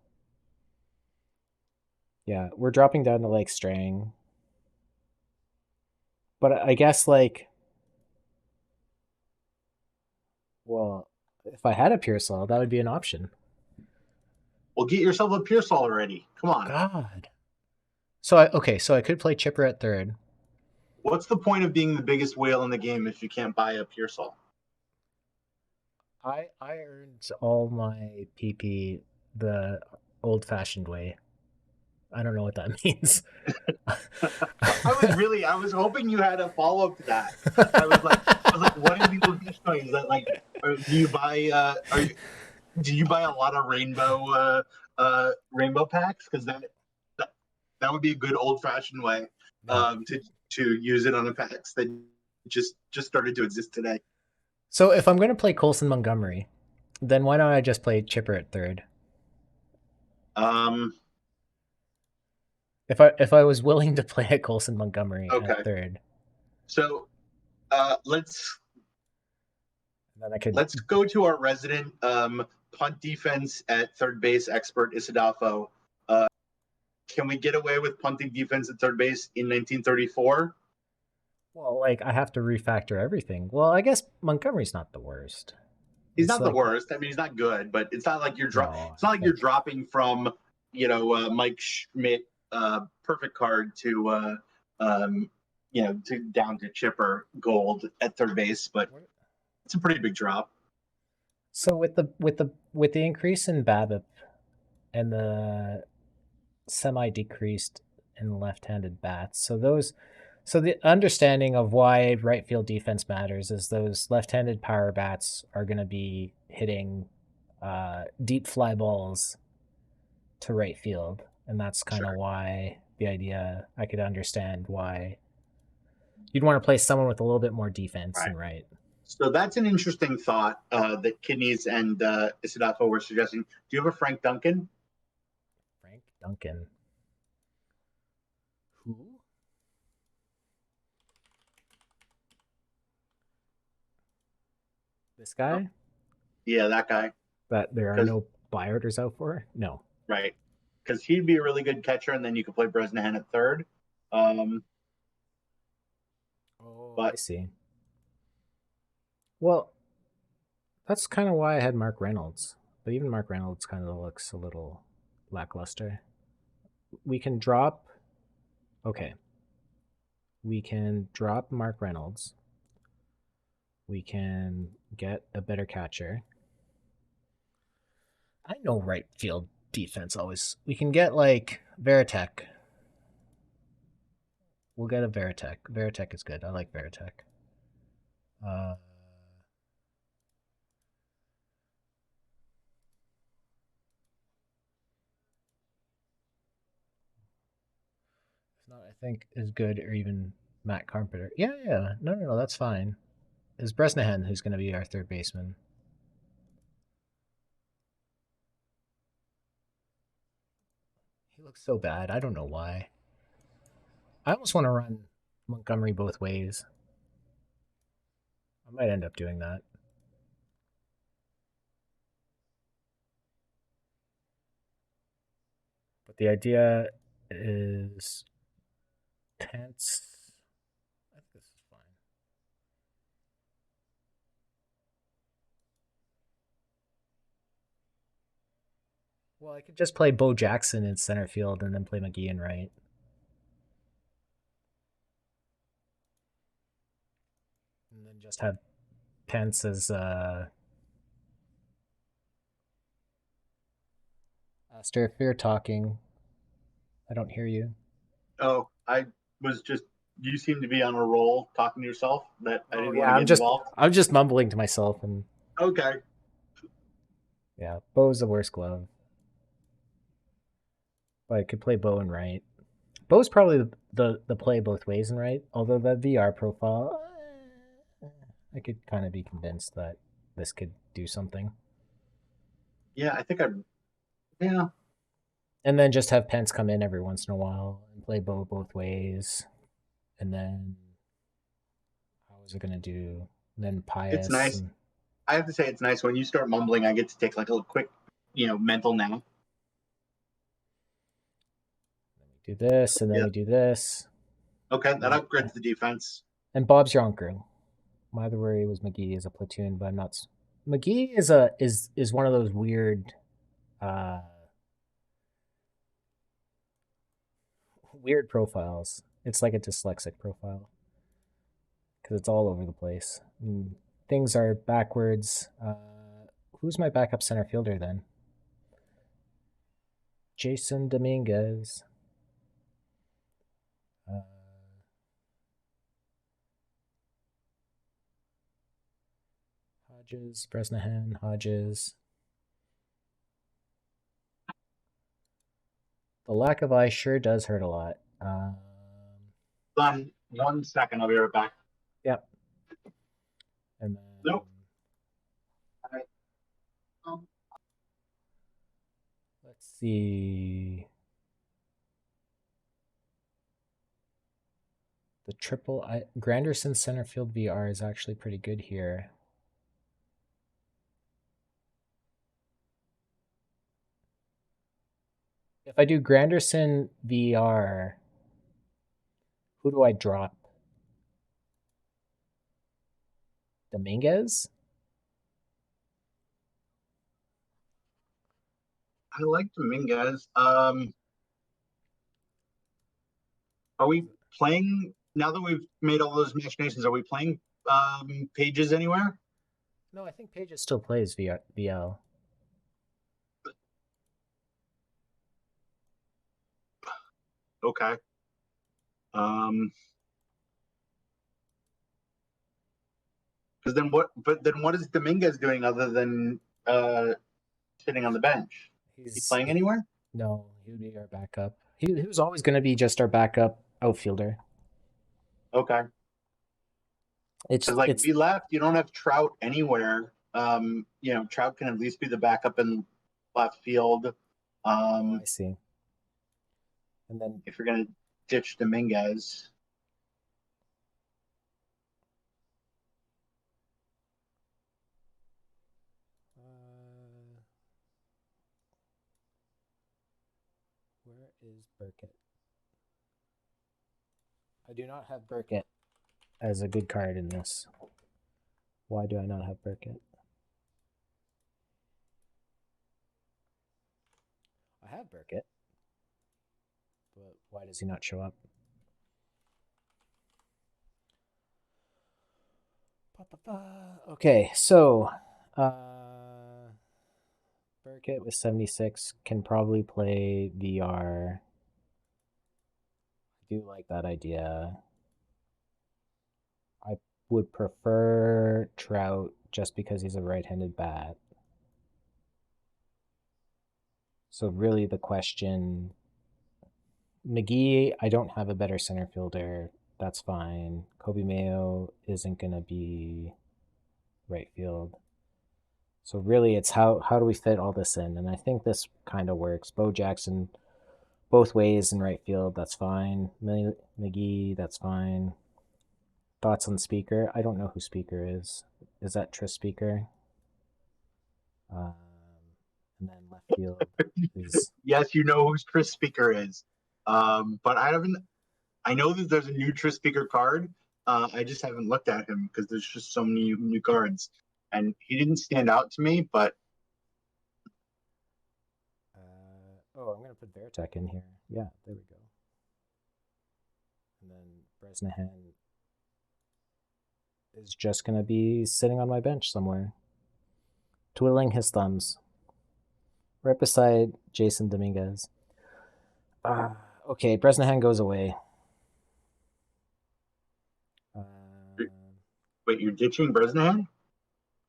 Yeah, we're dropping down to like Strang. But I guess like, well, if I had a Pearsall, that would be an option. Well, get yourself a Pearsall already. Come on. God. So I could play Chipper at third. What's the point of being the biggest whale in the game if you can't buy a Pearsall? I earned all my PP the old fashioned way. I don't know what that means. I was hoping you had a follow up to that. I was like, what is the old fashioned way? Is that like, do you buy a lot of rainbow packs? Because that would be a good old fashioned way to use it on a packs that just started to exist today. So if I'm going to play Colson Montgomery, then why don't I just play Chipper at third? If I was willing to play a Colson Montgomery at third, so let's then let's go to our resident punt defense at third base expert Isidafo. Can we get away with punting defense at third base in 1934? Well, like I have to refactor everything. Well, I guess Montgomery's not the worst. He's not the worst. I mean, he's not good, but it's not like you're it's not like you're dropping from Mike Schmidt perfect card to to down to Chipper Gold at third base, but it's a pretty big drop. So with the increase in BABIP and the semi decreased in left-handed bats, so the understanding of why right field defense matters is those left-handed power bats are going to be hitting deep fly balls to right field, and that's kind of Sure. why the idea I could understand why you'd want to play someone with a little bit more defense Right. and right. So that's an interesting thought that Kidneys and Isidafo were suggesting. Do you have a Frank Duncan? Frank Duncan. Who? This Oh, guy yeah, that guy. that there are Because no buy orders out for? No. right, because he'd be a really good catcher, and then you could play Bresnahan at third. Um, Oh, I but see. Well, that's kind of why I had Mark Reynolds. But even Mark Reynolds kind of looks a little lackluster. We can drop. Okay. We can drop Mark Reynolds. We can get a better catcher. I know right field defense always. We can get like Veritek. We'll get a Veritek. Veritek is good. I like Veritek. Uh, if not, I think is good or even Matt Carpenter. Yeah, yeah. No, no, no. That's fine. Is Bresnahan who's going to be our third baseman? He looks so bad. I don't know why. I almost want to run Montgomery both ways. I might end up doing that. But the idea is Pence. I think this is fine. Well, I could just play Bo Jackson in center field and then play McGee in right. And then just have Pence as Aster. If you're talking, I don't hear you. oh, I was just you seem to be on a roll talking to yourself that I Oh didn't want yeah, to I'm get just involved. I'm just mumbling to myself and Okay. yeah, Bo's the worst glove. But I could play Bo in right. Bo's probably the play both ways in right. Although the VR profile, I could kind of be convinced that this could do something. Yeah, I think I. Yeah, And then just have Pence come in every once in a while and play Bo both ways. And then how is it going to do? And then it's Pius nice. and I have to say it's nice when you start mumbling. I get to take like a quick, mental nap. do this, and then Yeah. we do this. Okay, that And, upgrades the defense. and Bob's your uncle. My other worry was McGee as a platoon, but I'm not. McGee is one of those weird, uh, weird profiles. It's like a dyslexic profile because it's all over the place. Things are backwards. Who's my backup center fielder then? Jason Dominguez. Uh, Hodges, Bresnahan, Hodges. The lack of ice sure does hurt a lot. Done. 1 second. I'll be right back. Yep. And then Nope. Um, let's see. The triple Granderson center field VR is actually pretty good here. If I do Granderson VR, who do I drop? Dominguez? I like Dominguez. Are we playing now that we've made all those machinations? Are we playing pages anywhere? No, I think Pages still plays VL. Okay. Um, because then what? But then what is Dominguez doing other than sitting on the bench? He He's playing anywhere? no, he would be our backup. He was always going to be just our backup outfielder. Okay. It's Because like if it's he left, you don't have Trout anywhere. Trout can at least be the backup in left field. oh, Um, I see. And then if you're gonna ditch Dominguez, where is Burkett? I do not have Burkett as a good card in this. Why do I not have Burkett? I have Burkett, but why does he not show up? Okay, so Burkett with 76 can probably play VR. I do like that idea. I would prefer Trout just because he's a right-handed bat. So really the question, McGee, I don't have a better center fielder. That's fine. Kobe Mayo isn't going to be right field. So really it's how do we fit all this in? And I think this kind of works. Bo Jackson both ways in right field, that's fine. McGee, that's fine. Thoughts on Speaker? I don't know who Speaker is. Is that Tris Speaker? Um, and then left field is yes, you know who Chris Speaker is. But I haven't. I know that there's a new Tris Speaker card. I just haven't looked at him because there's just so many new cards, and he didn't stand out to me. But oh, I'm gonna put Veritek in here. Yeah, there we go. And then Bresnahan is just gonna be sitting on my bench somewhere, twiddling his thumbs, right beside Jason Dominguez. Okay, Bresnahan goes away. Uh, wait, you're ditching Bresnahan?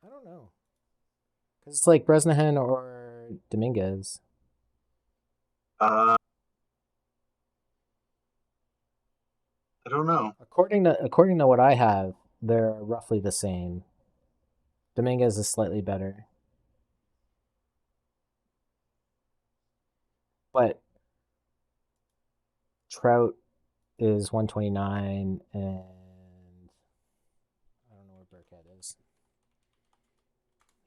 I don't know, because it's like Bresnahan or Dominguez. Uh, I don't know. According to what I have, they're roughly the same. Dominguez is slightly better, but Trout is 129, and I don't know where Burkhead is.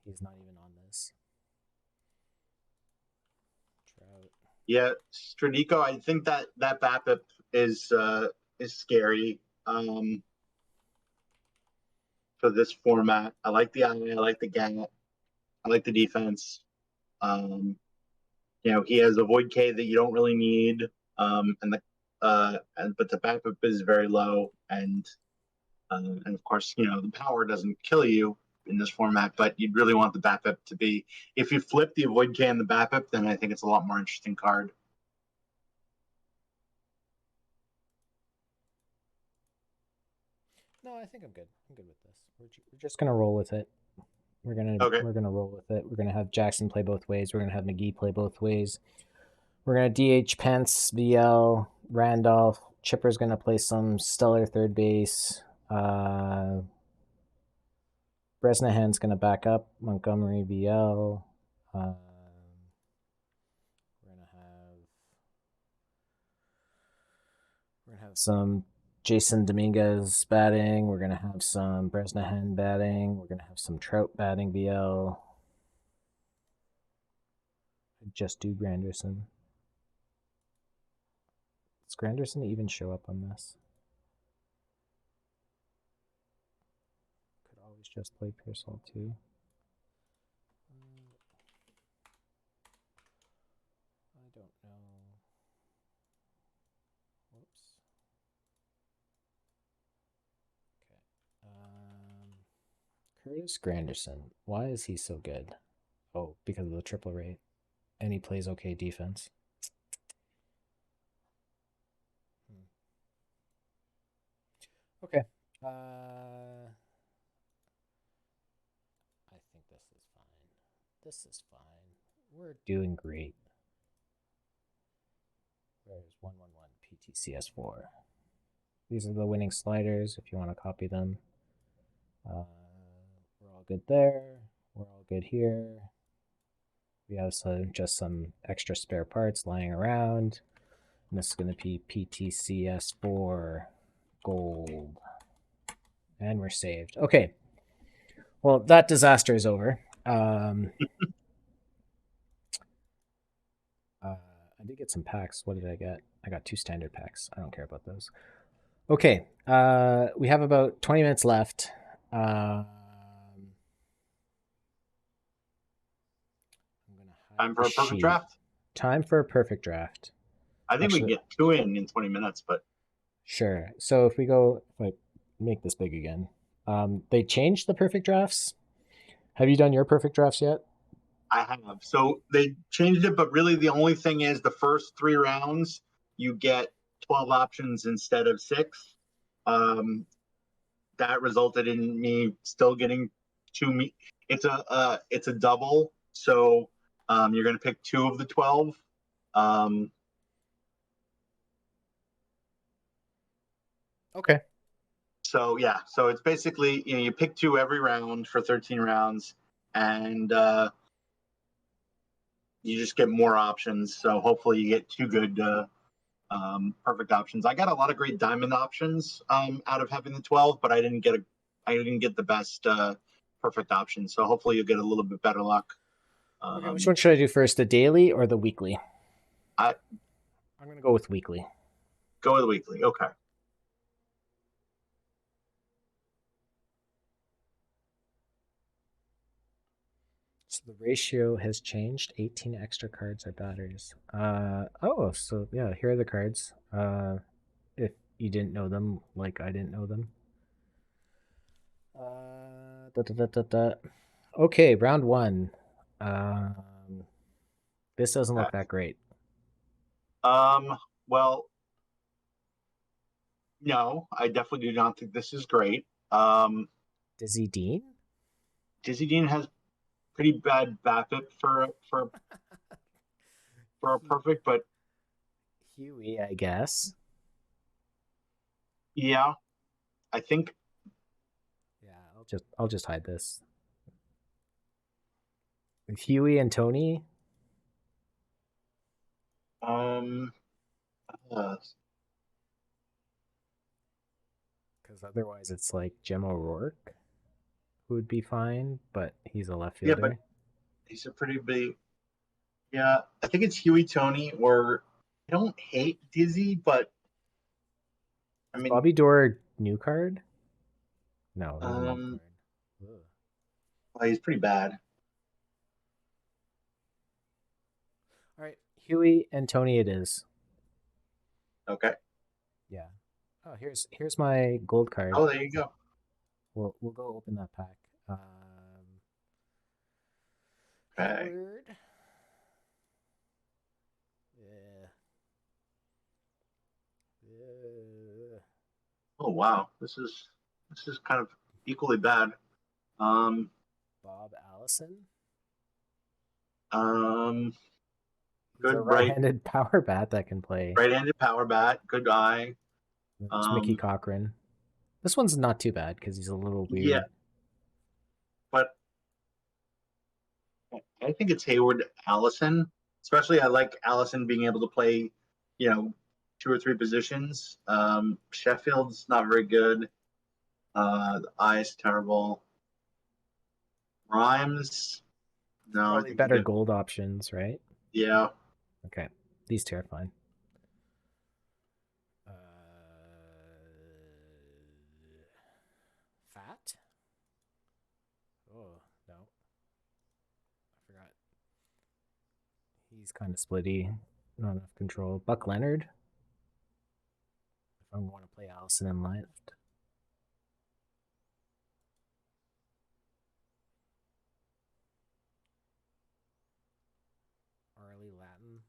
He's not even on this. Trout. Yeah, Stradico. I think that BAPIP is scary for this format. I like the eye. I like the gap. I like the defense. Um, he has a void K that you don't really need. But the BAPIP is very low, and of course, the power doesn't kill you in this format, but you'd really want the BAPIP to be. If you flip the avoid K and the BAPIP, then I think it's a lot more interesting card. No, I think I'm good. I'm good with this. We're just gonna roll with it. We're gonna Okay. we're gonna roll with it. We're gonna have Jackson play both ways. We're gonna have McGee play both ways. We're gonna DH Pence, VL, Randolph. Chipper's gonna play some stellar third base. Bresnahan's gonna back up Montgomery, VL. We're gonna have some Jason Dominguez batting. We're gonna have some Bresnahan batting. We're gonna have some Trout batting, VL. Just do Granderson. Does Granderson even show up on this? Could always just play Pearsall too. I don't know. Whoops. Okay. Curtis Granderson. Why is he so good? Oh, because of the triple rate. And he plays okay defense. Okay. I think this is fine. This is fine. We're doing great. There's 111 PTCS4. These are the winning sliders if you want to copy them. We're all good there. We're all good here. We have just some extra spare parts lying around. And this is going to be PTCS4 gold. And we're saved. Okay. Well, that disaster is over. I did get some packs. What did I get? I got 2 standard packs. I don't care about those. Okay. We have about 20 minutes left. I'm gonna hide Time the for a perfect sheet. draft. Time for a perfect draft. I think we can Actually, get 2 in 20 minutes, but sure. So if I make this big again, they changed the perfect drafts. Have you done your perfect drafts yet? I have. So they changed it, but really the only thing is the first 3 rounds you get 12 options instead of 6. Um, that resulted in me still getting two. It's a double, so you're going to pick 2 of the 12. Um, Okay. so yeah, so it's basically you pick 2 every round for 13 rounds, and you just get more options. So hopefully you get 2 good perfect options. I got a lot of great diamond options out of having the 12, but I didn't get the best perfect option. So hopefully you'll get a little bit better luck. Okay. Which Um, one should I do first, the daily or the weekly? I I'm gonna go with weekly. go with the weekly. Okay. So the ratio has changed. 18 extra cards are batteries. So yeah, here are the cards. If you didn't know them, like I didn't know them. Da, da, da, da, da. Okay, round one. Um, this doesn't Okay. look that great. Well, no, I definitely do not think this is great. Dizzy Dean? Dizzy Dean has pretty bad BAPIP for a perfect, but Huey, I guess. yeah, I think Yeah, I'll just hide this. Huey and Tony, um uh, because otherwise it's like Jim O'Rourke, who would be fine, but he's a left yeah, but fielder. he's a pretty big. Yeah, I think it's Huey Tony, or I don't hate Dizzy, but I Is mean, Bobby Dorr new card? No, he's an old um, card. Ugh. well, he's pretty bad. All right, Huey and Tony it is. Okay. Yeah. Oh, here's my gold card. Oh, there you go. We'll go open that pack. Okay. Hayward. Yeah. Yeah. Oh wow, this is kind of equally bad. Um, Bob Allison. um, He's a good right-handed power bat that can play. right-handed power bat. Good eye. There's Mickey Um, Cochran. This one's not too bad because he's a little yeah, weird. but I think it's Hayward Allison. Especially, I like Allison being able to play, you know, 2 or 3 positions. Sheffield's not very good. The eye is terrible. Rhymes, There's no, I probably think you better get gold options, right? yeah. Okay, these two are fine. Uh, Fat? Oh no, I forgot. He's kind of splitty. Not enough control. Buck Leonard. If I want to play Allison in left. Arlie Latin.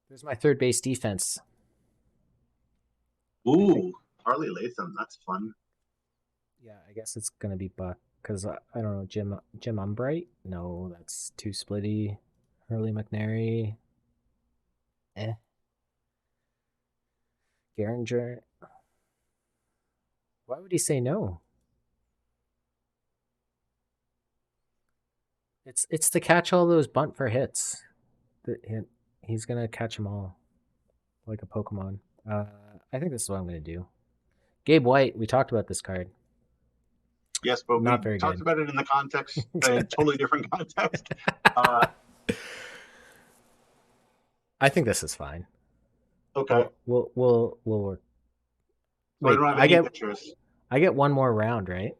There's my third base defense. I think. Ooh, Harley Latham, that's fun. Yeah, I guess it's gonna be Buck. because I don't know Jim Umbright. No, that's too splitty. Hurley McNary. Eh. Garinger. Why would he say no? It's to catch all those bunt for hits. He's gonna catch them all like a Pokemon. Uh, I think this is what I'm gonna do. Gabe White. We talked about this card. Yes, but we Not very talked good. about it in the context, in a totally different context. Uh, I think this is fine. okay. We'll work. So I Wait, don't have any pictures. I get one more round, right?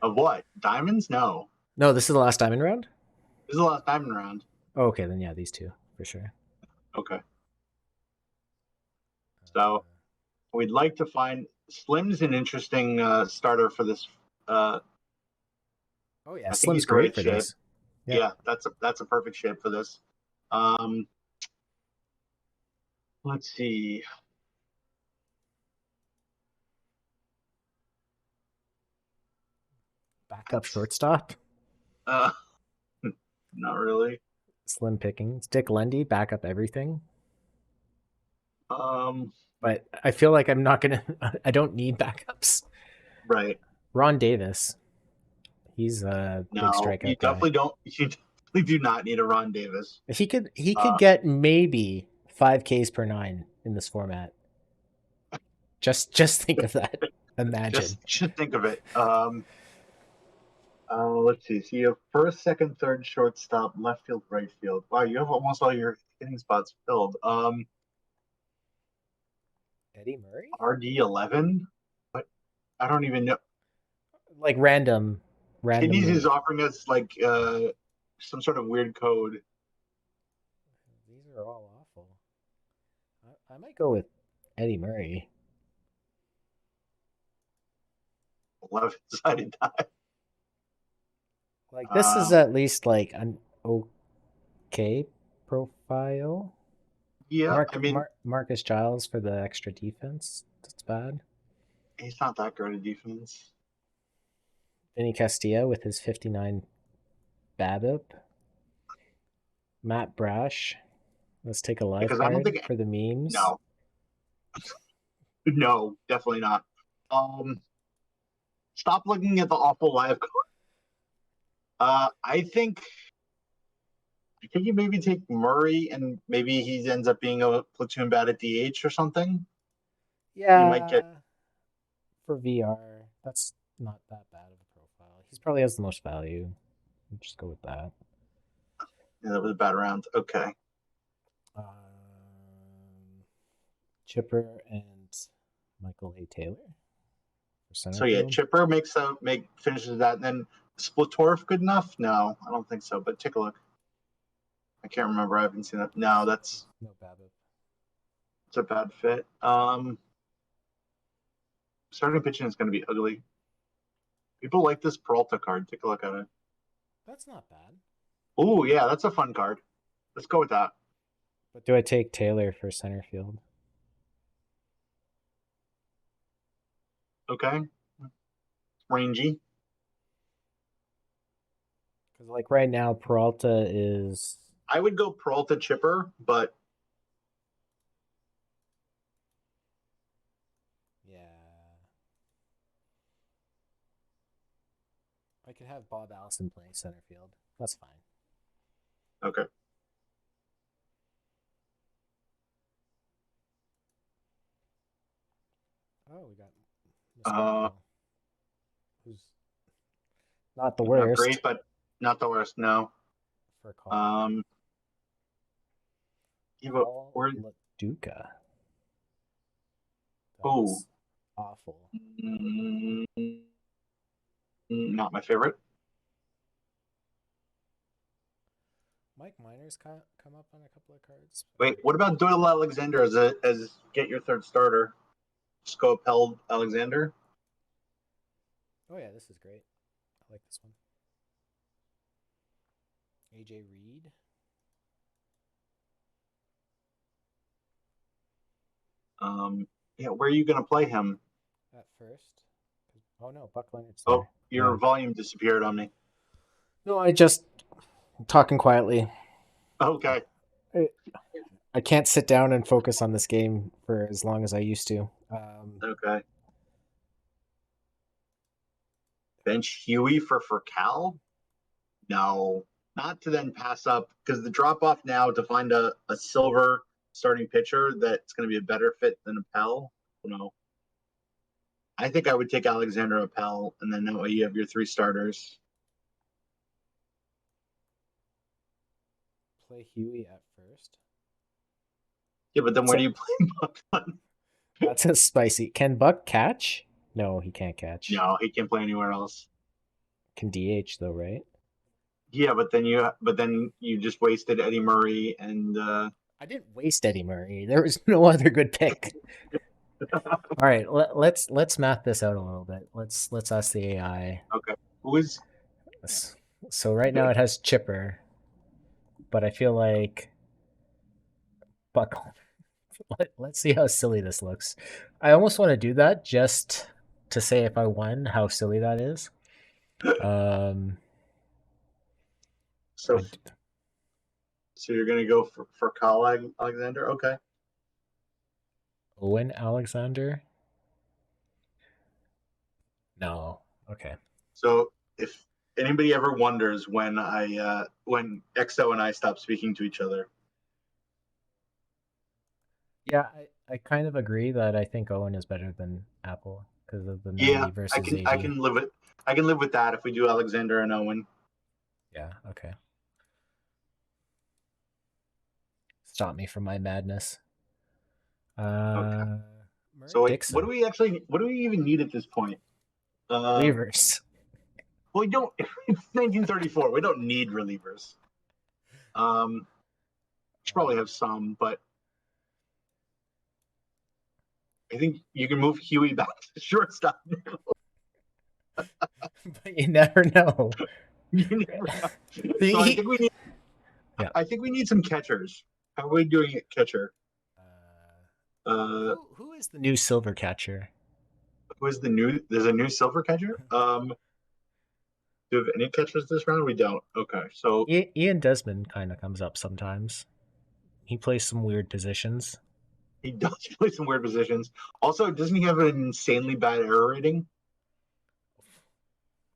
Of what? Diamonds? No. No, this is the last diamond round. This is the last diamond round. Oh, okay, then yeah, these two for sure. Okay. So we'd like to find Slim's an interesting starter for this. Oh yeah, I think he's Slim's the right great for shape. this. Yeah, that's a perfect shape for this. Um, let's see. Backup shortstop. Uh, not really. Slim pickings. Dick Lendy, backup everything. Um, But I feel like I'm not gonna. I don't need backups. right. Ron Davis. He's a big No, you strikeout guy. definitely don't. You definitely do not need a Ron Davis. He could Uh, get maybe 5 Ks per nine in this format. Just think of that. Imagine. just think of it. Let's see. So you have first, second, third, shortstop, left field, right field. Wow, you have almost all your hitting spots filled. Eddie Murray? RD11. But I don't even know. Like random Kidneys is randomly. offering us like some sort of weird code. These are all awful. I might go with Eddie Murray. 11 sided die. Like this is Um, at least like an okay profile. yeah, I mean, Marcus Giles for the extra defense. That's bad. he's not that great at defense. Vinny Castilla with his 59 BABIP. Matt Brash. Let's take a live Because I don't card think, for the memes. no, no, definitely not. Stop looking at the awful live card. I think you maybe take Murray and maybe he ends up being a platoon bat at DH or something. You might get, Yeah, for VR, that's not that bad of a profile. He's probably has the most value. We'll just go with that. yeah, that was a bad round. Okay. Chipper and Michael A. Taylor for center So yeah, field. Chipper finishes that, and then Splitorf good enough? No, I don't think so. But take a look. I can't remember. I haven't seen that. No, that's No BABIP. it's a bad fit. Starting pitching is going to be ugly. People like this Peralta card. Take a look at it. That's not bad. Oh yeah, that's a fun card. Let's go with that. But do I take Taylor for center field? Okay. Rangy. Because like right now, Peralta is I would go Peralta Chipper, but yeah. I could have Bob Allison playing center field. That's fine. okay. Oh, we got Uh, Mosquito, who's not the not worst great, but not the worst. No. for a call. Um, yeah, but Paul we're Duca. oh, That's awful. not my favorite. Mike Minor's come up on a couple of cards. Wait, what about Doyle Alexander as get your third starter? Scope held Alexander. Oh yeah, this is great. I like this one. AJ Reed. Yeah, where are you going to play him? At first. Oh no, Buck Leonard's Oh, there. Your volume disappeared on me. No, I just talking quietly. Okay. I, I can't sit down and focus on this game for as long as I used to. Okay. Bench Huey for Cal? No, not to then pass up because the drop off now to find a silver starting pitcher that's going to be a better fit than Appel. No, I think I would take Alexander Appel, and then that way you have your three starters. Play Huey at first. Yeah, but then where do you play Buck? That's a spicy. Can Buck catch? No, he can't catch. No, he can't play anywhere else. Can DH though, right? Yeah, but then you just wasted Eddie Murray and I didn't waste Eddie Murray. There was no other good pick. All right, let's math this out a little bit. Let's ask the AI. okay. Who is So right now it has Chipper, but I feel like Buck. Let's see how silly this looks. I almost want to do that just to say if I won, how silly that is. so I, so you're gonna go for Kyle Alexander? Okay. Owen Alexander? No. Okay. So if anybody ever wonders when XO and I stop speaking to each other, Yeah, I kind of agree that I think Owen is better than Apple because of the yeah, 90 versus 80. I can live with that if we do Alexander and Owen. Yeah, okay. Stop me from my madness. Okay. Murray So wait, Dixon. what do we even need at this point? Relievers. Well, we don't. It's 1934. We don't need relievers. Should probably have some, but I think you can move Huey back to shortstop. But you never know. You never know. So I think we need. Yeah. I think we need some catchers. How are we doing at catcher? Who is the new silver catcher? Who is the new? There's a new silver catcher. Do we have any catchers this round? We don't. Okay, so Ian Desmond kind of comes up sometimes. He plays some weird positions. he does play some weird positions. Also, doesn't he have an insanely bad error rating?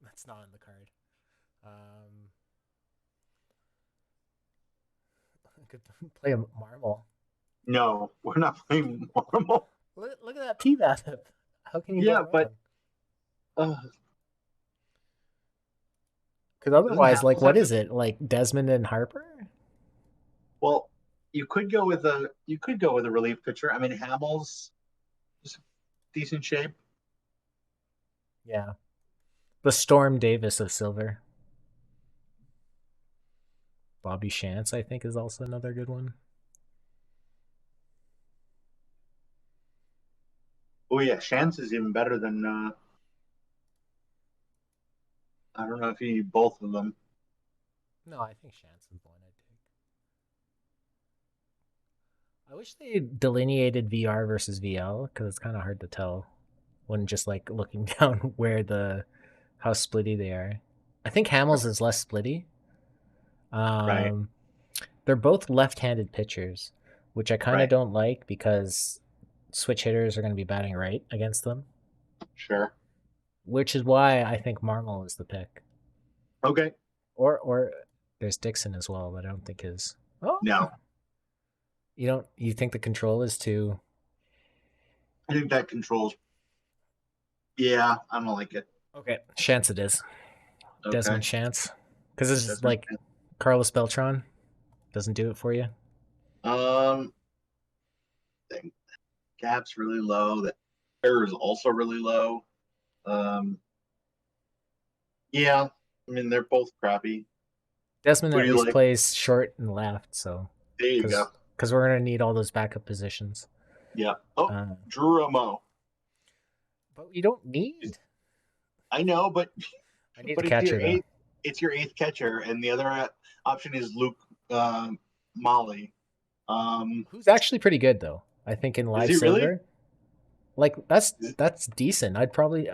That's not on the card. Could play a Marvel. No, we're not playing Marvel. Look at that PVAP. How can you Yeah, go but because otherwise, like, what have is it? Like Desmond and Harper? well, you could go with a relief pitcher. I mean, Hamels is decent shape. Yeah, the Storm Davis of silver. Bobby Shantz, I think, is also another good one. Oh yeah, Chance is even better than I don't know if you need both of them. No, I think Shantz is the one I'd take. I wish they delineated VR versus VL because it's kind of hard to tell when just like looking down where how splitty they are. I think Hamels is less splitty. Right. They're both left-handed pitchers, which I kind of Right. don't like because switch hitters are going to be batting right against them. Sure. Which is why I think Marmol is the pick. Okay. Or there's Dixon as well, but I don't think his. Oh No. You think the control is too? I think that controls. Yeah, I don't like it. Okay, Chance it is. Okay. Desmond Chance, because this is Desmond like Chance. Carlos Beltran doesn't do it for you. The gap's really low. The error is also really low. Yeah, I mean they're both crappy. Desmond Who at do you least like? plays short and left, so There you go. because we're gonna need all those backup positions. Yeah. Oh, Drew Romo. But we don't need. I know, but I need but a catcher though. It's your eighth catcher, and the other option is Luke Molly. Who's actually pretty good though. I think in live he silver. really? Like that's decent. I'd probably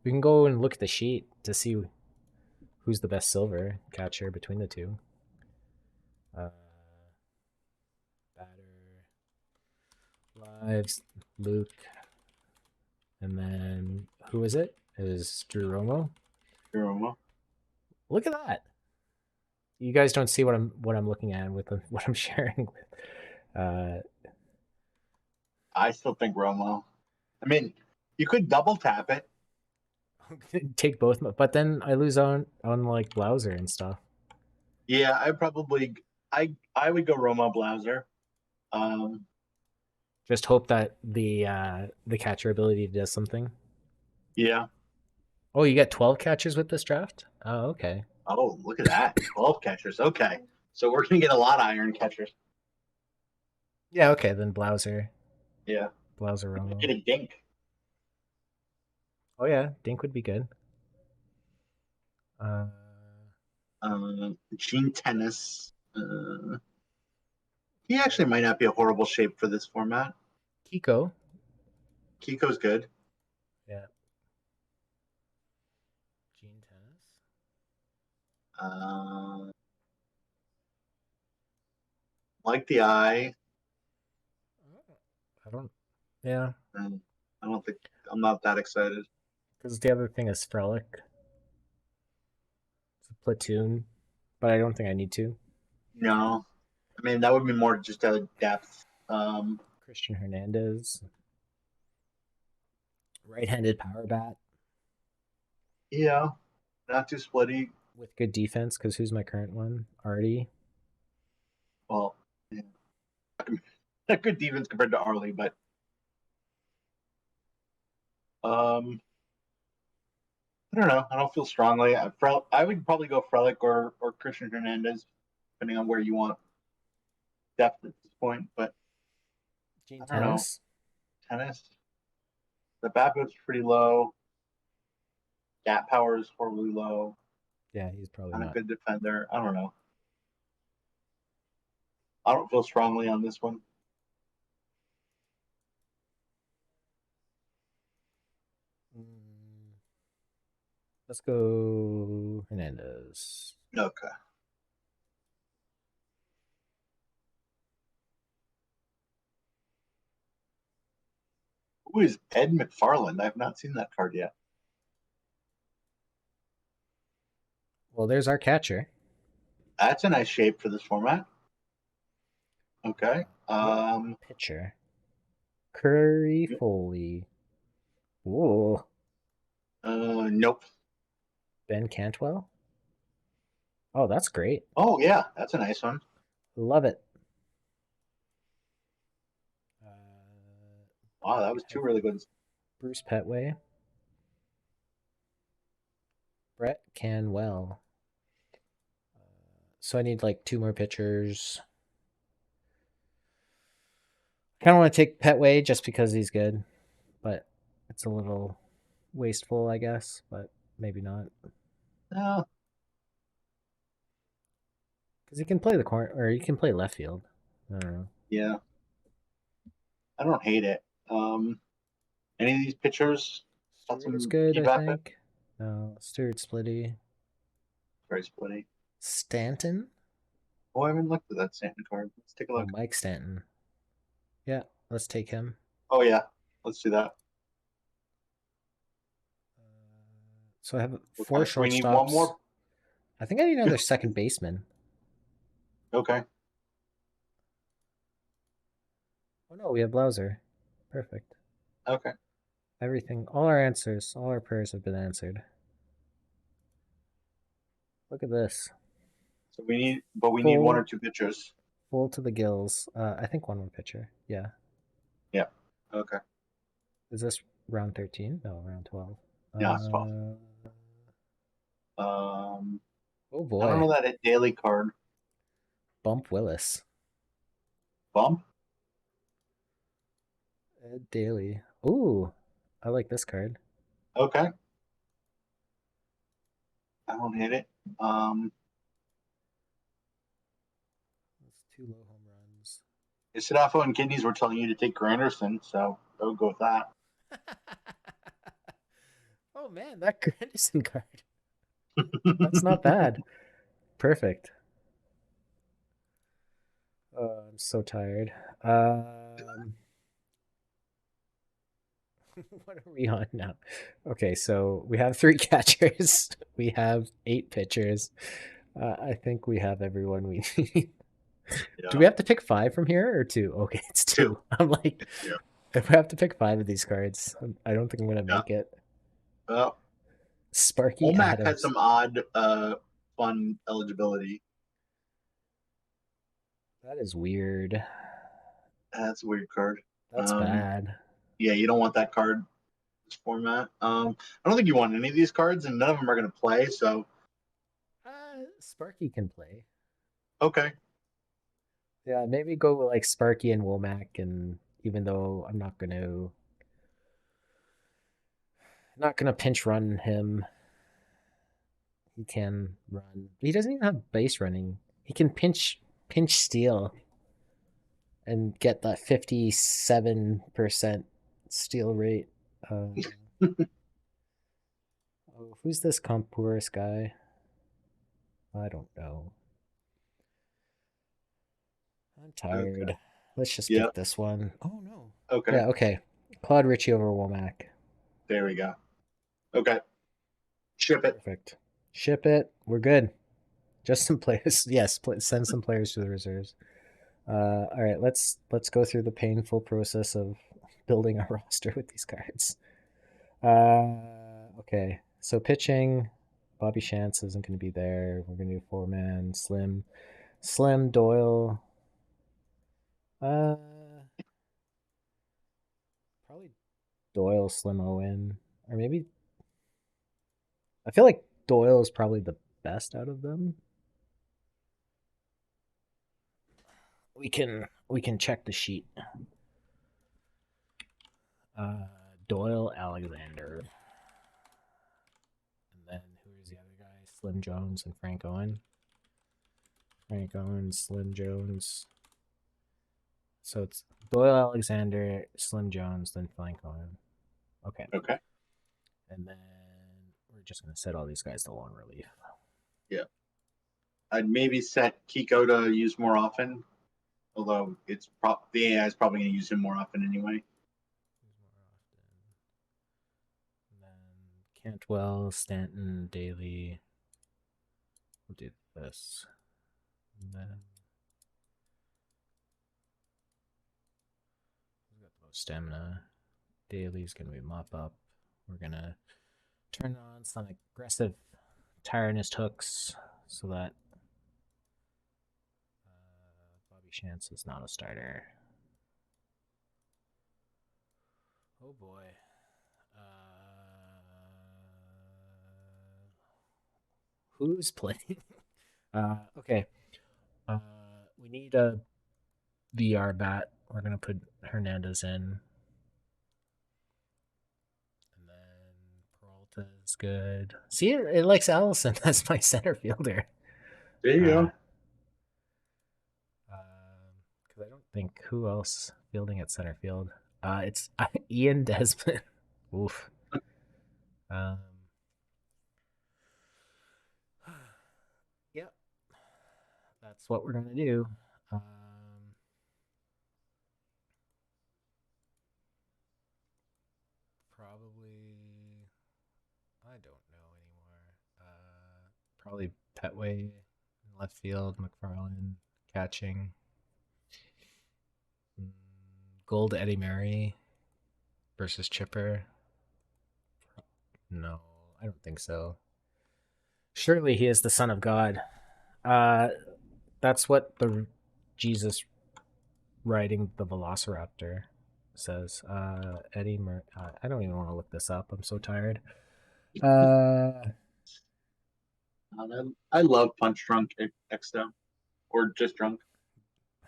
We can go and look at the sheet to see who's the best silver catcher between the two. Uh, Batter, Lives, Luke, and then who is it? It is Drew Romo. Hiroma. Look at that. You guys don't see what I'm looking at with what I'm sharing with. I still think Romo. I mean, you could double tap it. Take both, but then I lose on like Blauser and stuff. Yeah, I would go Romo Blauser. Um, Just hope that the catcher ability does something. yeah. Oh, you got 12 catchers with this draft? Oh, okay. Oh, look at that. 12 catchers. Okay. So we're gonna get a lot of iron catchers. Yeah, okay, then Blauser. Yeah. Blauser We could Romo. get a dink. Oh yeah, Dink would be good. Uh Gene Tennis. He actually might not be a horrible shape for this format. Kiko. Kiko's good. Yeah. Gene Tennis. Uh, like the eye. I don't. Yeah, And I don't think I'm not that excited. because the other thing is Frelick. It's a platoon, but I don't think I need to. No, I mean that would be more just out of depth. Christian Hernandez. Right-handed power bat Yeah, not too splitty. with good defense. Because who's my current one? Artie. Well, yeah. Not good defense compared to Arlie, but um, I don't know. I don't feel strongly. I would probably go Frelick or Christian Hernandez, depending on where you want depth at this point. But Gene I don't know. Tennis. Tennis. The bat is pretty low. Gap power is horribly low. Yeah, he's probably Not a not. good defender. I don't know. I don't feel strongly on this one. Mm, let's go Hernandez. Okay. Who is Ed McFarland? I've not seen that card yet. Well, there's our catcher. That's a nice shape for this format. Okay. Pitcher. Curry Foley. Whoa. Nope. Ben Cantwell. Oh, that's great. Oh yeah, that's a nice one. Love it. Wow, that We was two have really good. Bruce Petway. Brett Canwell. So I need like two more pitchers. I kind of want to take Petway just because he's good, but it's a little wasteful, I guess, but maybe not. Uh, Because he can play the corner, or he can play left field. I don't know. yeah, I don't hate it. Any of these pitchers got Stewart is some good, I evap it? think. No, Stewart Splitty. Very splitty. Stanton? Oh, I haven't looked at that Stanton card. Let's take a Oh, look. Mike Stanton. Yeah, let's take him. Oh yeah, let's do that. So I have four Okay. We need one shortstops. more. I think I need another second baseman. Okay. Oh no, we have Blauser. Perfect. Okay. Everything, all our answers, all our prayers have been answered. Look at this. So we need one or Full, two pitchers. full to the gills. I think one more pitcher. Yeah. Yeah. Okay. Is this round 13? No, round 12. Yeah, it's 12. Uh, Um, oh I don't boy. know that daily card. Bump Willis. Bump. Ed Daly. Ooh, I like this card. Okay. I don't hate it. That's two low home runs. Isidafo and Kidneys were telling you to take Granderson, so I would go with that. Oh man, that Grandison card. That's not bad. Perfect. Oh, I'm so tired. Um, what are we on now? Okay, so we have three catchers. We have eight pitchers. I think we have everyone we need. Do Yeah, we have to pick five from here or two? Okay, it's two. two. I'm like, It's two. if we have to pick five of these cards, I don't think I'm gonna Yeah. make it. Uh, Sparky Womack had Adams. some odd, fun eligibility. That is weird. That's a weird card. That's Um, bad. yeah, you don't want that card this format. I don't think you want any of these cards, and none of them are going to play. So Sparky can play. okay, Yeah, maybe go with like Sparky and Womack, and even though I'm not gonna pinch run him, he can run. He doesn't even have base running. He can pinch steal and get that 57% steal rate. Uh, oh, who's this Compurus guy? I don't know. I'm okay, tired. Let's just yeah, pick this one. Oh no. okay. Yeah, okay. Claude Ritchie over Womack. There we go. Okay, ship it. Perfect. Ship it. We're good. Just some players. Yes, send some players to the reserves. All right, let's go through the painful process of building a roster with these cards. Okay, so pitching, Bobby Shantz isn't going to be there. We're going to do four man, Slim Doyle. Uh, Probably Doyle, Slim Owen, or maybe I feel like Doyle is probably the best out of them. We can check the sheet. Uh, Doyle, Alexander, and then who's the other guy? Slim Jones and Frank Owen. Frank Owen, Slim Jones. So it's Doyle, Alexander, Slim Jones, then Frank Owen. Okay, Okay, and then we're just gonna set all these guys to long relief. yeah. I'd maybe set Kiko to use more often, although the AI is probably going to use him more often anyway. And then Cantwell, Stanton, Daly. We'll do this. And then we've got the most stamina. Daly's gonna be mop up. We're gonna turn on some aggressive tiredness hooks so that Bobby Shantz is not a starter. Oh boy. Who's playing? Okay. Uh, we need a VR bat. We're gonna put Hernandez in, and then Peralta is good. See, it likes Allison. That's my center fielder. There you Uh, go. because I don't think who else fielding at center field. It's Ian Desmond. Oof. Um, yep, that's what we're gonna do. Um, Probably I don't know anymore. Probably Petway in left field, McFarland catching. Mm, Gold Eddie Murray versus Chipper. No, I don't think so. Surely he is the Son of God. Uh, that's what the Jesus riding the Velociraptor says. Eddie Murray. I don't even want to look this up. I'm so tired. Uh, I love Punch Drunk Exto, or just Drunk.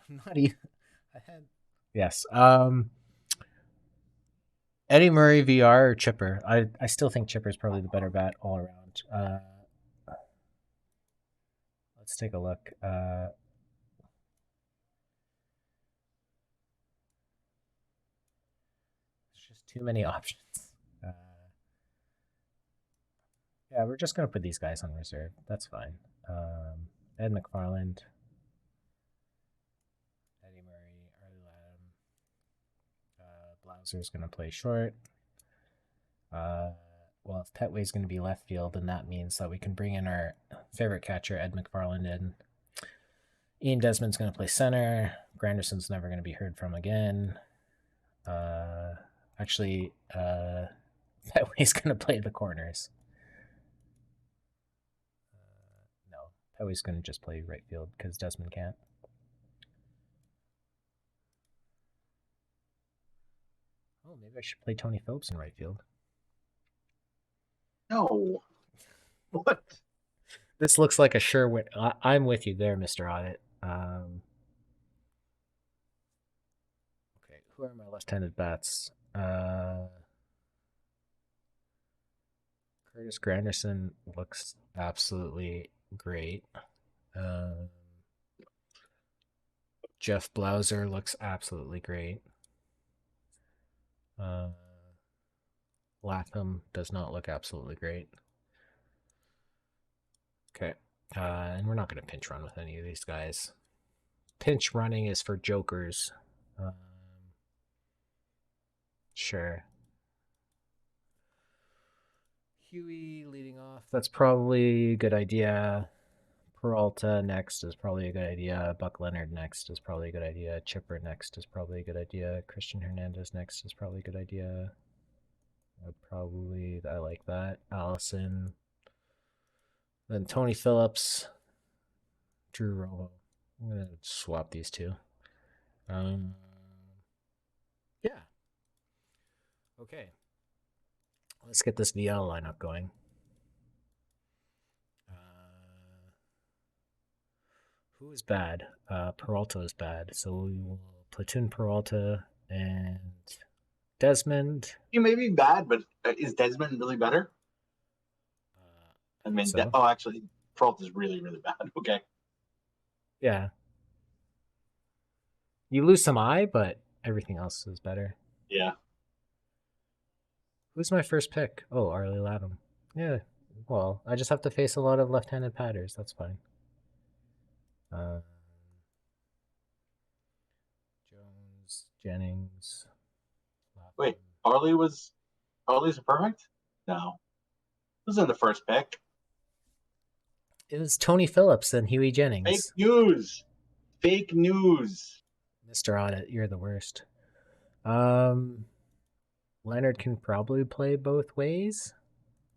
not even. I had. Yes. Eddie Murray VR or Chipper? I still think Chipper's probably the better bat all around. Let's take a look. There's just too many options. Uh, Yeah, we're just gonna put these guys on reserve. That's fine. Ed McFarland, Eddie Murray, Arlie Ladham. Blauser's gonna play short. Well, if Petway's going to be left field, then that means that we can bring in our favorite catcher, Ed McFarland, in. Ian Desmond's going to play center. Granderson's never going to be heard from again. Actually, Petway's going to play the corners. No, Petway's going to just play right field because Desmond can't. Oh, maybe I should play Tony Phillips in right field. No. What? This looks like a sure win. I'm with you there, Mr. Audit. Okay, who are my left-handed bats? Curtis Granderson looks absolutely great. Jeff Blauser looks absolutely great. Latham does not look absolutely great. Okay. And we're not going to pinch run with any of these guys. Pinch running is for jokers. Sure. Huey leading off. That's probably a good idea. Peralta next is probably a good idea. Buck Leonard next is probably a good idea. Chipper next is probably a good idea. Christian Hernandez next is probably a good idea. I like that. Allison. Then Tony Phillips. Drew Romo. I'm going to swap these two. Yeah. Okay. Let's get this VL lineup going. Who is bad? Peralta is bad. So we will platoon Peralta and Desmond. He may be bad, but is Desmond really better? I mean, so. Actually, Peralta is really, really bad. Okay. Yeah. You lose some eye, but everything else is better. Yeah. Who's my first pick? Oh, Arlie Ladham. Yeah. Well, I just have to face a lot of left-handed batters. That's fine. Jones, Jennings. Latham. Wait, Arlie's a perfect? No. This isn't the first pick. It was Tony Phillips and Huey Jennings. Fake news. Fake news. Mr. Audit, you're the worst. Leonard can probably play both ways,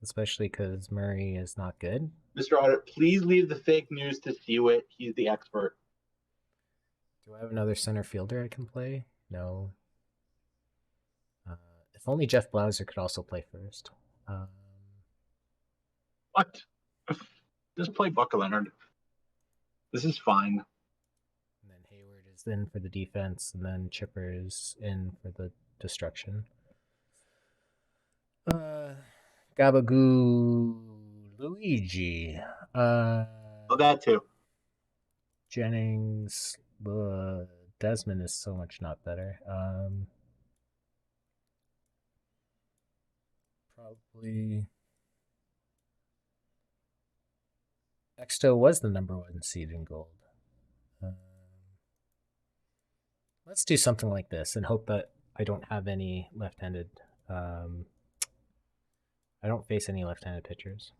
especially because Murray is not good. Mr. Audit, please leave the fake news to Hewitt. He's the expert. Do I have another center fielder I can play? No. If only Jeff Blauser could also play first. What? Just play Buck Leonard. This is fine. And then Hayward is in for the defense, and then Chipper is in for the destruction. Gabagoo Luigi. That too. Jennings. Desmond is so much not better. Probably. Exto was the #1 seed in gold. Let's do something like this and hope that I don't have any left-handed. I don't face any left-handed pitchers.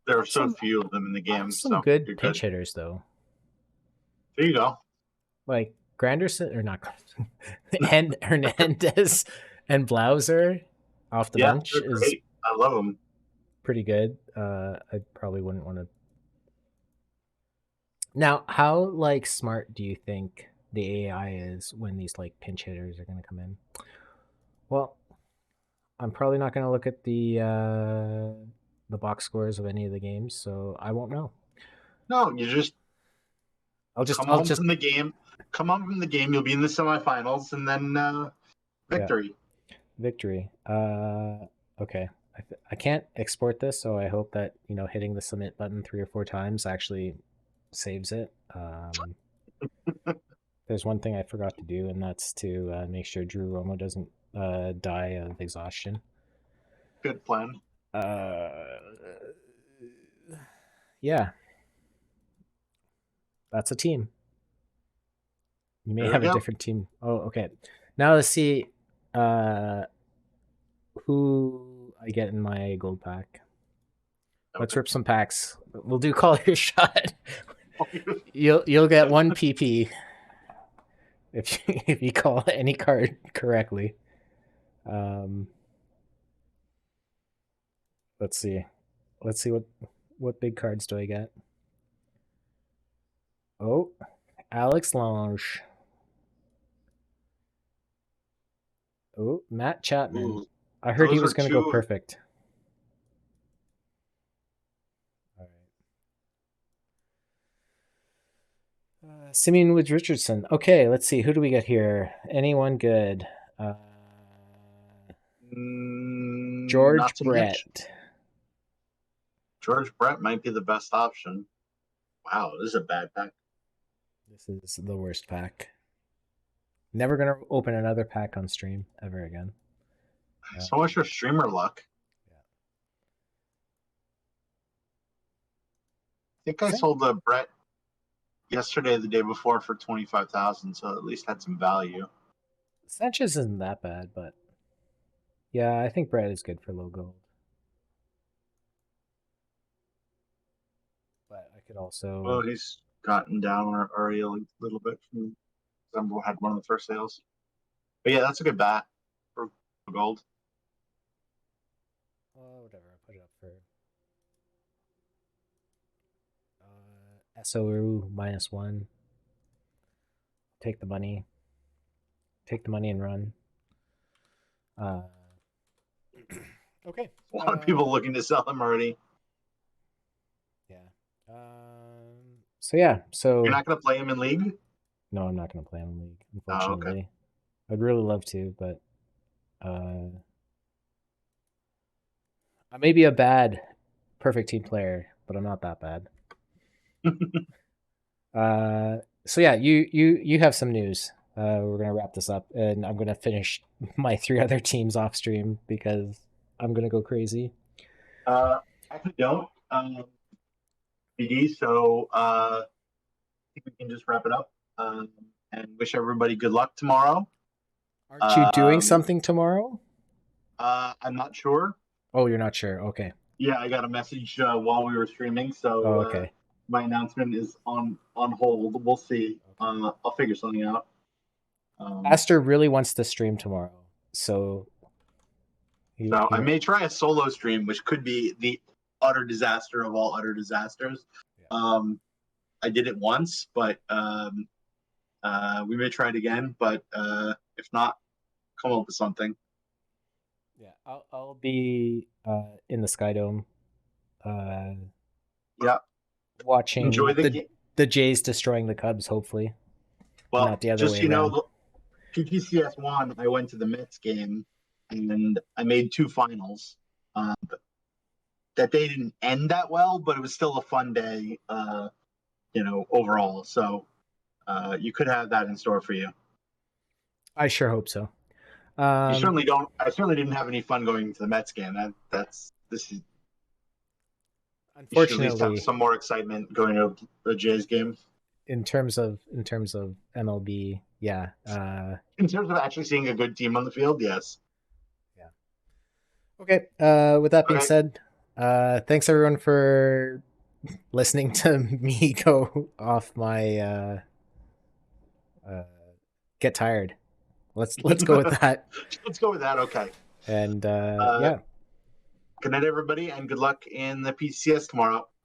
There are so few of them in the game. Some good pinch hitters, though. There you go. Like Granderson, or not and Hernandez and Blauser off the bench is great. I love them. Pretty good. I probably wouldn't want to. Now, how like smart do you think the AI is when these like pinch hitters are going to come in? Well, I'm probably not going to look at the box scores of any of the games, so I won't know. No, you just come home from the game. Come home from the game. You'll be in the semifinals, and then victory. Yeah. Victory. Okay. I can't export this, so I hope that hitting the submit button 3 or 4 times actually saves it. There's one thing I forgot to do, and that's to make sure Drew Romo doesn't die of exhaustion. Good plan. Uh, yeah, that's a team. You may There we have a go. different team. Oh, okay. Now let's see uh, who I get in my gold pack. Let's Okay. rip some packs. We'll do call your shot. You'll get one PP if if you call any card correctly. Um, let's see. Let's see what big cards do I get. Oh, Alex Lange. Oh, Matt Chapman. Ooh, I heard he those was are going to go two. perfect. All right. Simeon Woods Richardson. Okay, let's see. Who do we get here? Anyone good? Uh, Not George so much. Brett. George Brett might be the best option. Wow, this is a bad pack. This is the worst pack. Never gonna open another pack on stream ever again. So much for streamer luck. Yeah. I think I sold the Brett yesterday, the day before, for 25,000. So at least had some value. Sanchez isn't that bad, but yeah, I think Brett is good for low gold. But I could Well, also he's gotten down already a little bit from Zumbo had one of the first sales. But yeah, that's a good bat for gold. whatever. I'll put it up for SOU -1. Take the money. Take the money and run. Uh, okay. A lot of people looking to sell him already. Yeah. So yeah. You're So not going to play him in league? no, I'm not going to play on league. Oh, okay. Unfortunately, I'd really love to, but I may be a bad perfect team player, but I'm not that bad. So yeah, you have some news. We're gonna wrap this up, and I'm gonna finish my three other teams off stream because I'm gonna go crazy. Actually, don't. BD, so I think we can just wrap it up and wish everybody good luck tomorrow. Aren't you doing Um, something tomorrow? I'm not sure. Oh, you're not sure. Okay. Yeah, I got a message while we were streaming, Oh, so okay. my announcement is on hold. We'll see. Okay. I'll figure something out. Aster really wants to stream tomorrow, so So he I may try a solo stream, which could be the utter disaster of all utter disasters. yeah. I did it once, but we may try it again. But if not, come up with something. Yeah, I'll be in the Sky Dome, Yeah, enjoy watching the game. the Jays destroying the Cubs. Hopefully, Well, not the other just way so you around. know, PTCS1, I went to the Mets game and I made two finals. Uh, that day didn't end that well, but it was still a fun day, overall. So you could have that in store for you. I sure hope so. You certainly don't. I certainly didn't have any fun going to the Mets game. That's this is. You should at least have Unfortunately, some more excitement going to the Jays game. in terms of MLB, yeah, In terms of actually seeing a good team on the field, yes. yeah. Okay. With that being Okay. said, thanks everyone for listening to me go off my uh, get tired. Let's go with that. Let's go with that. Okay. And Uh, yeah. Good night, everybody, and good luck in the PCS tomorrow.